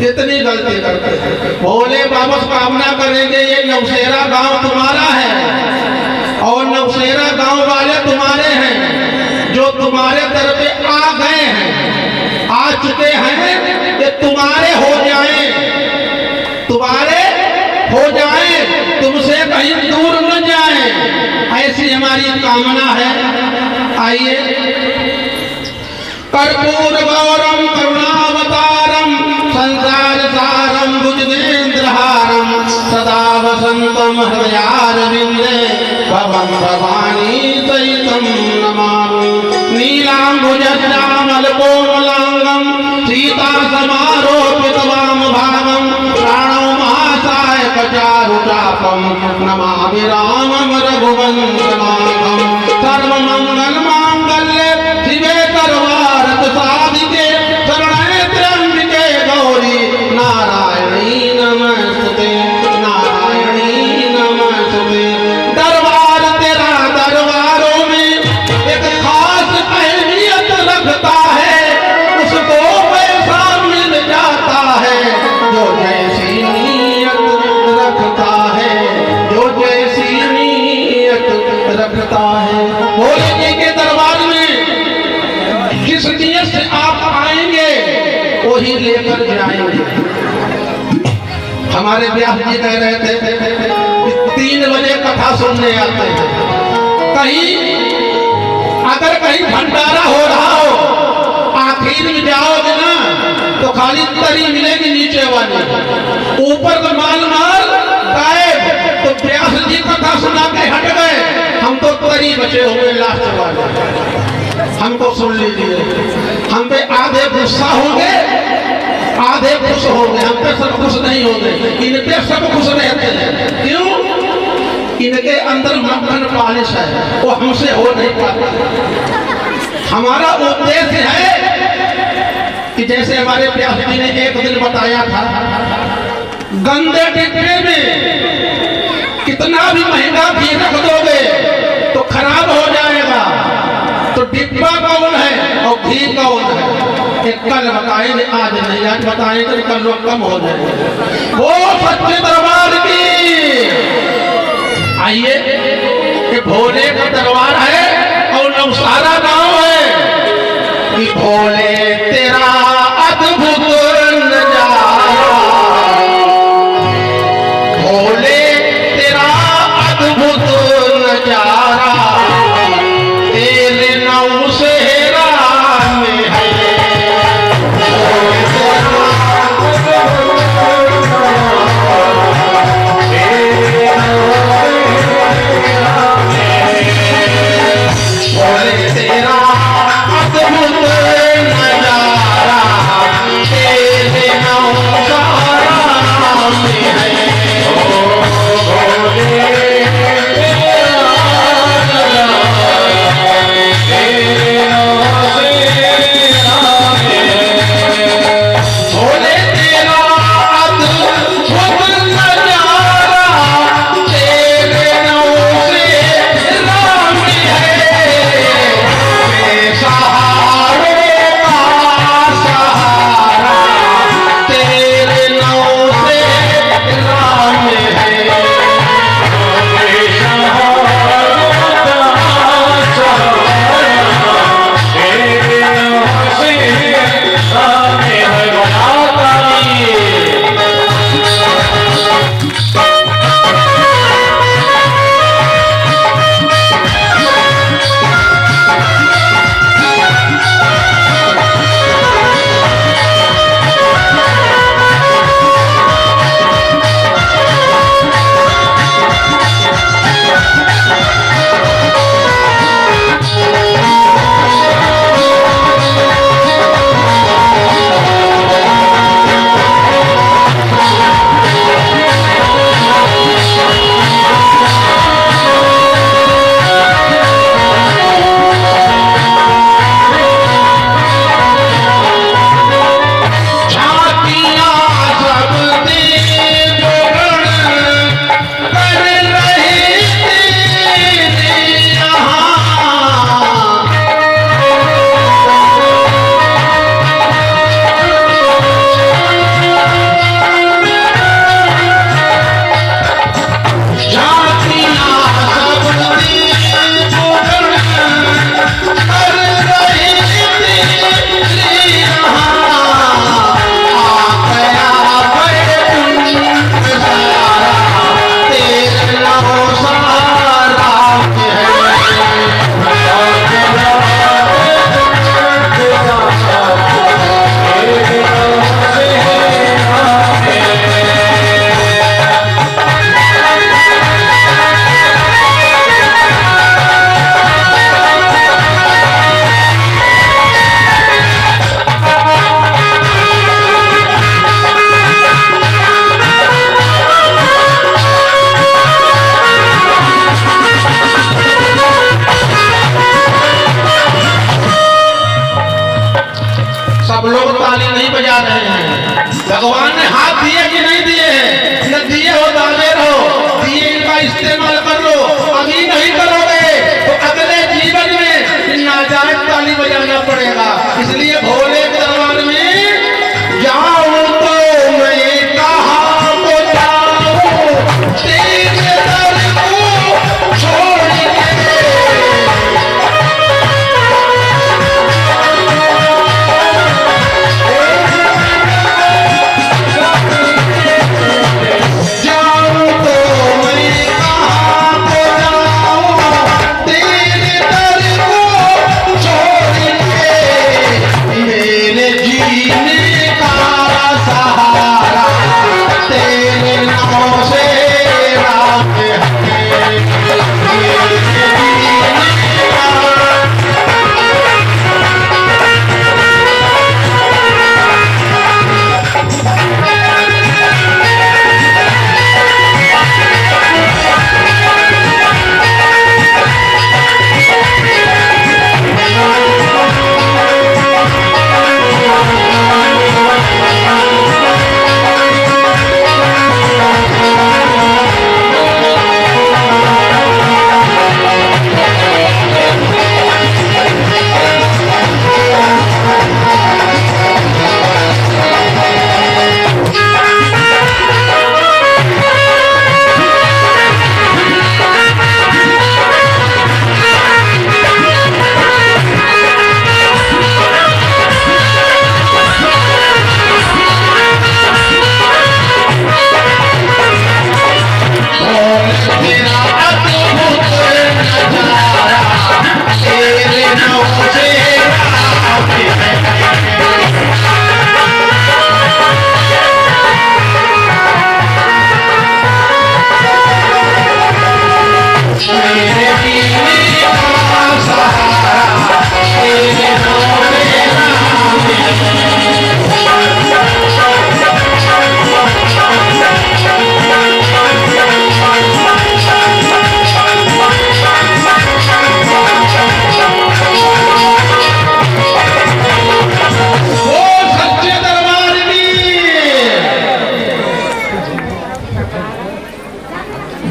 इतनी गलती करते हैं। भोले बाबा से कामना करेंगे ये नवशहरा गांव तुम्हारा है और नवशहरा गांव वाले तुम्हारे हैं, जो तुम्हारे दर पे आ गए हैं, आ चुके हैं, ये तुम्हारे हो जाएं, तुम्हारे हो जाएं, तुमसे कहीं दूर न जाएं, ऐसी हमारी कामना है। आइए। कर्पूर गौरम करुणावतारम संसार सारम भुजगेंद्रहारम सदा वसंतम हृदयारविंदे भवं भवानी सहितं नमामि। नीलांबुजश्यामल कोमलांगं सीता समारोपित वामभागं प्राणो महासायक चारुचापं नमामि रामं रघुवंशनाथं। सर्वमंगल मांगल्ये शिवे सर्वार्थ साधिके शरण्ये त्र्यंबके गौरी नारायणी नमस्ते, नारायणी नमस्ते। दरबार तेरा दरबारों में एक खास अहमियत रखता है, उसको पैसा मिल जाता है जो जैसी नीयत रखता है, जो जैसी नीयत रखता है। भोले जी के दरबार में जिस नीयत से आप आएंगे वही लेकर जाएंगे। हमारे व्यास जी कह रहे थे 3 बजे कथा सुनने आते हैं। कहीं अगर कहीं भंडारा हो रहा हो, आखिर में जाओगे ना तो खाली तरी मिलेगी नीचे वाली, ऊपर का माल गायब। तो व्यास जी कथा सुना के हट गए, हम तो तरी बचे हुए लास्ट वाले। हमको सुन लीजिए, हम पे आधे गुस्सा होंगे, आधे खुश होंगे। हम पे सब खुश नहीं होंगे, इन पे सब खुश रहते हैं। क्यों? इनके अंदर मक्खन पालिश है, वो हमसे हो नहीं पाता। हमारा उद्देश्य है कि जैसे हमारे व्यास जी ने एक दिन बताया था, गंदे डिब्बे में कितना भी महंगा घी रख दोगे तो खराब हो जाएगा। तो डिब्बा कौन है और घी कौन है? एक कल बताएंगे, आज नहीं। आज बताएंगे कल लोग कम हो जाएंगे। वो सच्चे दरबार की। आइए कि भोले का दरबार है और नवसारा गांव है कि भोले तेरा अद्भुत नजारा, भोले तेरा अद्भुत नजारा तेरे नवशहरा में है। भोले तेरा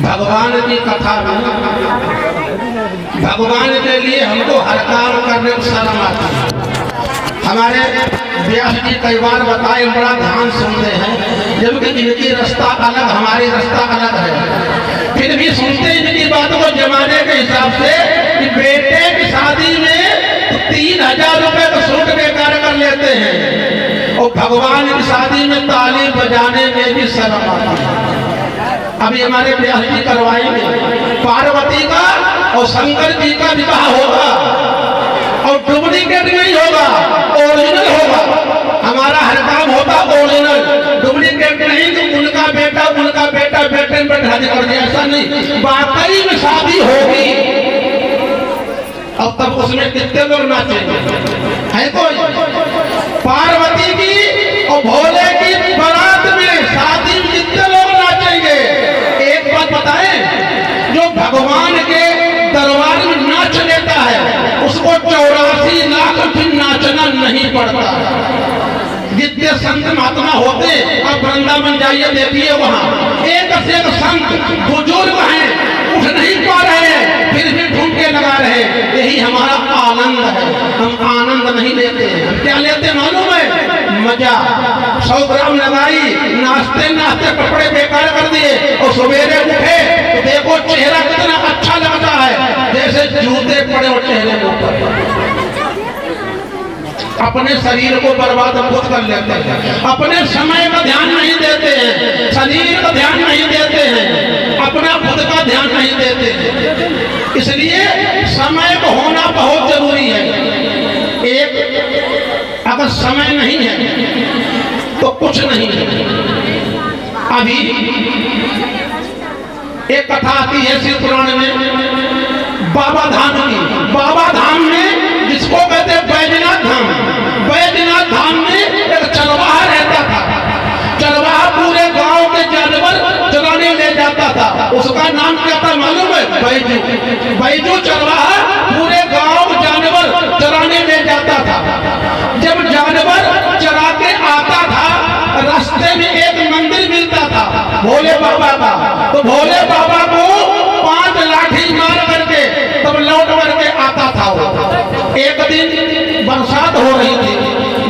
भगवान की कथा में भगवान के लिए हमको हर काम करने में शर्म आती है। हमारे व्यास जी कई बार बताए, बड़ा ध्यान सुनते हैं, जबकि इनकी रास्ता अलग, हमारी रास्ता अलग है। फिर भी सुनते इनकी बातों को जमाने के हिसाब से कि बेटे की शादी में 3000 रुपए का सूट बेकार कर लेते हैं, और भगवान की शादी में ताली बजाने में भी शर्म आती है। अभी हमारे व्यास जी करवाएंगे, पार्वती का और शंकर जी का विवाह होगा, और डुप्लीकेट नहीं होगा, ओरिजिनल होगा। हमारा हर काम होता ओरिजिनल, डुप्लीकेट नहीं कि उनका बेटा बेटे में बैठा कर दिया, ऐसा नहीं, वाकई में शादी होगी। अब तब उसमें कितने लोग नाचेंगे? है कोई? पार्वती की और भोले की बारात में शादी में कितने लोग नाचेंगे? एक बात बताएं, जो भगवान के दरबार में नाच लेता है उसको 84 लाख फिर नाचना नहीं पड़ता। जितने संत महात्मा होते, अब वृंदावन जाइए, देखिए वहां एक से एक संत बुजुर्ग हैं, उठ नहीं पा रहे हैं, फिर भी ढूंढके लगा रहे। यही हमारा आनंद है। हम आनंद नहीं लेते, हम क्या लेते मालूम है? मजा। 100 ग्राम लगाई, नाचते नाचते कपड़े बेकार कर दिए, और सवेरे उठे तो देखो चेहरा कितना अच्छा लगता है, जैसे जूते पड़े हो चेहरे के ऊपर। अपने शरीर को बर्बाद खुद कर लेते हैं, अपने समय का ध्यान नहीं देते हैं, शरीर का ध्यान नहीं देते हैं, अपना खुद का ध्यान नहीं देते हैं। इसलिए समय को होना बहुत जरूरी है। एक अगर समय नहीं है तो कुछ नहीं है। अभी एक कथा आती है शिव पुराण में, बाबा धाम की। बाबा धाम में जिसको कहते हैं बैजनाथ धाम, बैजनाथ धाम में एक चरवाहा रहता था। चरवाहा पूरे गांव के जानवर चराने ले जाता था। उसका नाम क्या था मालूम है? बैजू। बैजू चरवाहा पूरे गांव जानवर चराने ले जाता था। जब जानवर चरा के आता था, रास्ते में एक मंदिर मिलता था भोले बाबा का, तो भोले बाबा को 5 लाठी मार करके तब लौट करके आता था वो। एक दिन बरसात हो रही थी,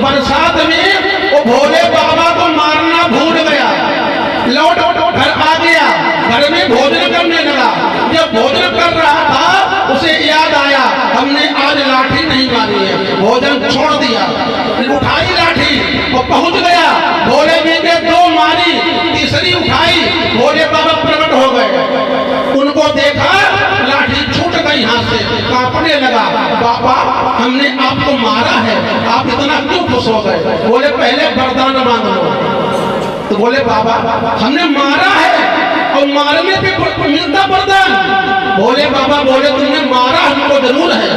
बरसात में वो भोले बाबा को मारना भूल गया, लौट घर आ गया, घर में भोजन करने लगा। जब भोजन कर रहा था उसे याद आया, हमने आज लाठी नहीं मारी है, भोजन छोड़ दिया। उठाई लाठी और पहुंच गया, भोले जी ने 2 मारी, तीसरी उठाई, भोले बाबा प्रकट हो गए। उनको देखा, लाठी छूट गई हाथ से, कांपने लगा। बाबा हमने आपको मारा है, आप इतना क्यों खुश हो गए? बोले पहले वरदान मांग लो। तो बोले बाबा हमने मारा है और मारने पे मिलता वरदान। बोले बाबा बोले तुमने मारा हमको जरूर है,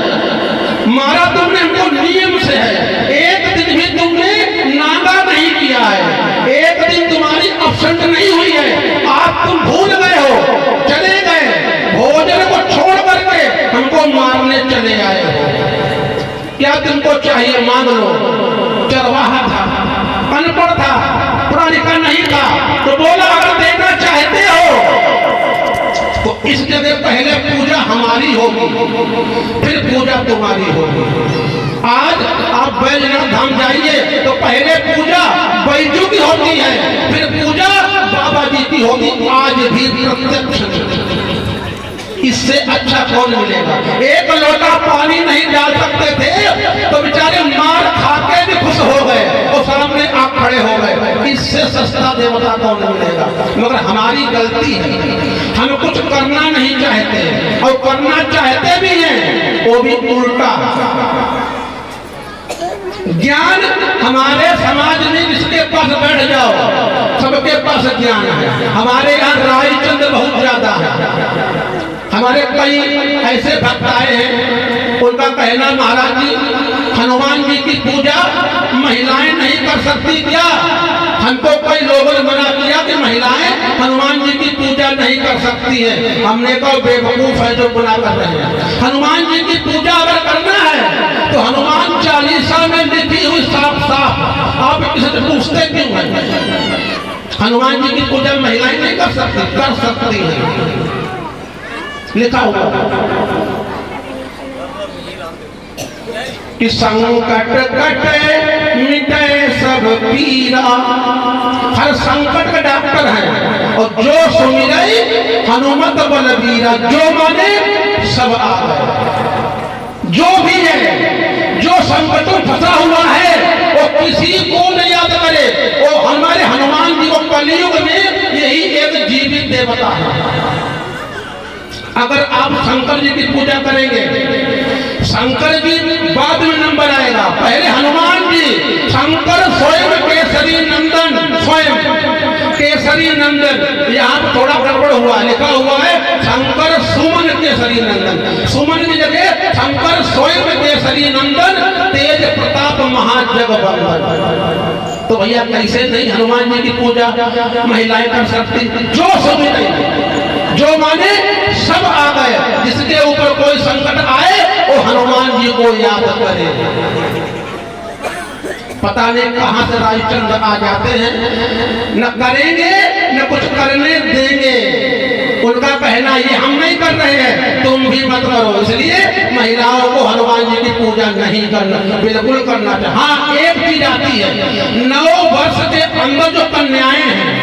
मारा तुमने हमको नियम से है, एक दिन भी तुमने नागा नहीं किया है, एक दिन तुम्हारी अपसेंट नहीं हुई है, आप तुम भूल गए हो, चले गए, भोजन को छोड़ करके हमको मारने चले आए हो। क्या तुमको चाहिए मांग लो। चरवाहा था, अनपढ़ था, पढ़ा लिखा नहीं था, तो बोला अगर देना चाहते हो तो इस जगह पहले पूजा हमारी होगी, फिर पूजा तुम्हारी होगी। आज आप बैजनाथ धाम जाइए तो पहले पूजा बैजू की होती है, फिर पूजा बाबा जी की होगी। आज भी प्रत्यक्ष, इससे अच्छा कौन मिलेगा? एक लोटा पानी नहीं डाल सकते थे तो बेचारे मार खा के भी खुश हो गए और सामने आप खड़े हो गए। इससे सस्ता देवता कौन मिलेगा? मगर हमारी गलती है, हम कुछ करना नहीं चाहते और करना चाहते भी हैं वो भी उल्टा। ज्ञान हमारे समाज में जिसके पास बैठ जाओ सबके पास ज्ञान है। हमारे यहाँ रायचंद बहुत ज्यादा है। हमारे कई ऐसे भक्त आए हैं, उनका कहना महाराज जी हनुमान जी की पूजा महिलाएं नहीं कर सकती क्या? हमको कई लोगों ने मना किया कि महिलाएं हनुमान जी की पूजा नहीं कर सकती हैं। हमने कहा बेवकूफ है जो मना कर रहे हैं। हनुमान जी की पूजा अगर करना है तो हनुमान चालीसा में लिखी हुई साफ साफ आप किसी से पूछते क्यों हैं? हनुमान जी की पूजा महिलाएं नहीं कर सकती, कर सकती है, लिखा हुआ कि संकट कटे मिटे सब पीरा। हर संकट का डॉक्टर है और जो सुमिरई हनुमत बलबीरा, जो माने सब आ गए। जो भी है जो संकट में फंसा हुआ है वो किसी को नहीं याद करे, वो हमारे हनुमान जी को कलयुग में यही एक जीवित देवता है। अगर आप शंकर जी की पूजा करेंगे, शंकर जी बाद में नंबर आएगा, पहले हनुमान जी। शंकर स्वयं केसरी नंदन, स्वयं केसरी नंदन। यहाँ थोड़ा गड़बड़ हुआ, लिखा हुआ है शंकर सुमन केसरी नंदन। सुमन की जगह शंकर स्वयं केसरी नंदन, तेज प्रताप महाजगवंदन। तो भैया कैसे नहीं हनुमान जी की पूजा महिलाएं कर सकती? जो सभी नहीं, जो माने सब आ गए। जिसके ऊपर कोई संकट आए वो हनुमान जी को याद करे। पता नहीं कहां से रायचंद आ जाते हैं, न करेंगे न कुछ करने देंगे। उनका कहना ये हम नहीं कर रहे हैं, तुम भी मत करो। इसलिए महिलाओं को हनुमान जी की पूजा नहीं करना, बिल्कुल करना चाहिए। हाँ, एक चीज आती है, 9 वर्ष के अंदर जो कन्याएं हैं,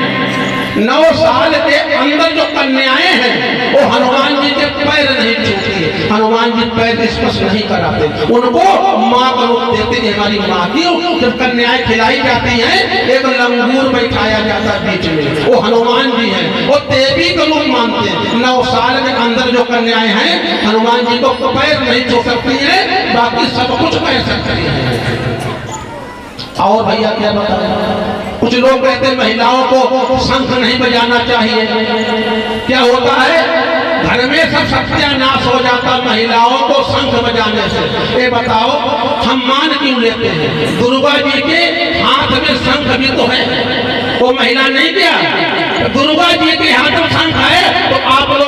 9 साल के अंदर जो कन्याएं हैं, वो हनुमान जी के पैर नहीं छूती है। हनुमान जी पैर स्पर्श नहीं कराते, उनको माँ का रूप देते हैं। हमारी माँ की जब कन्याएं खिलाई जाती हैं, एक लंगूर बैठाया जाता है बीच में, वो हनुमान जी हैं, वो देवी का रूप मानते हैं। 9 साल के अंदर जो कन्याएं हैं हनुमान जी को पैर नहीं छू सकती है, बाकी सब कुछ कर सकती है। और भैया क्या बताएं, कुछ लोग कहते हैं महिलाओं को शंख नहीं बजाना चाहिए। क्या होता है, घर में सब सत्यानाश हो जाता महिलाओं को शंख बजाने से। ये बताओ हम मान क्यों लेते हैं? दुर्गा जी के हाथ में शंख भी तो है, वो महिला नहीं क्या? दुर्गा जी के हाथ में शंख है तो आप लोग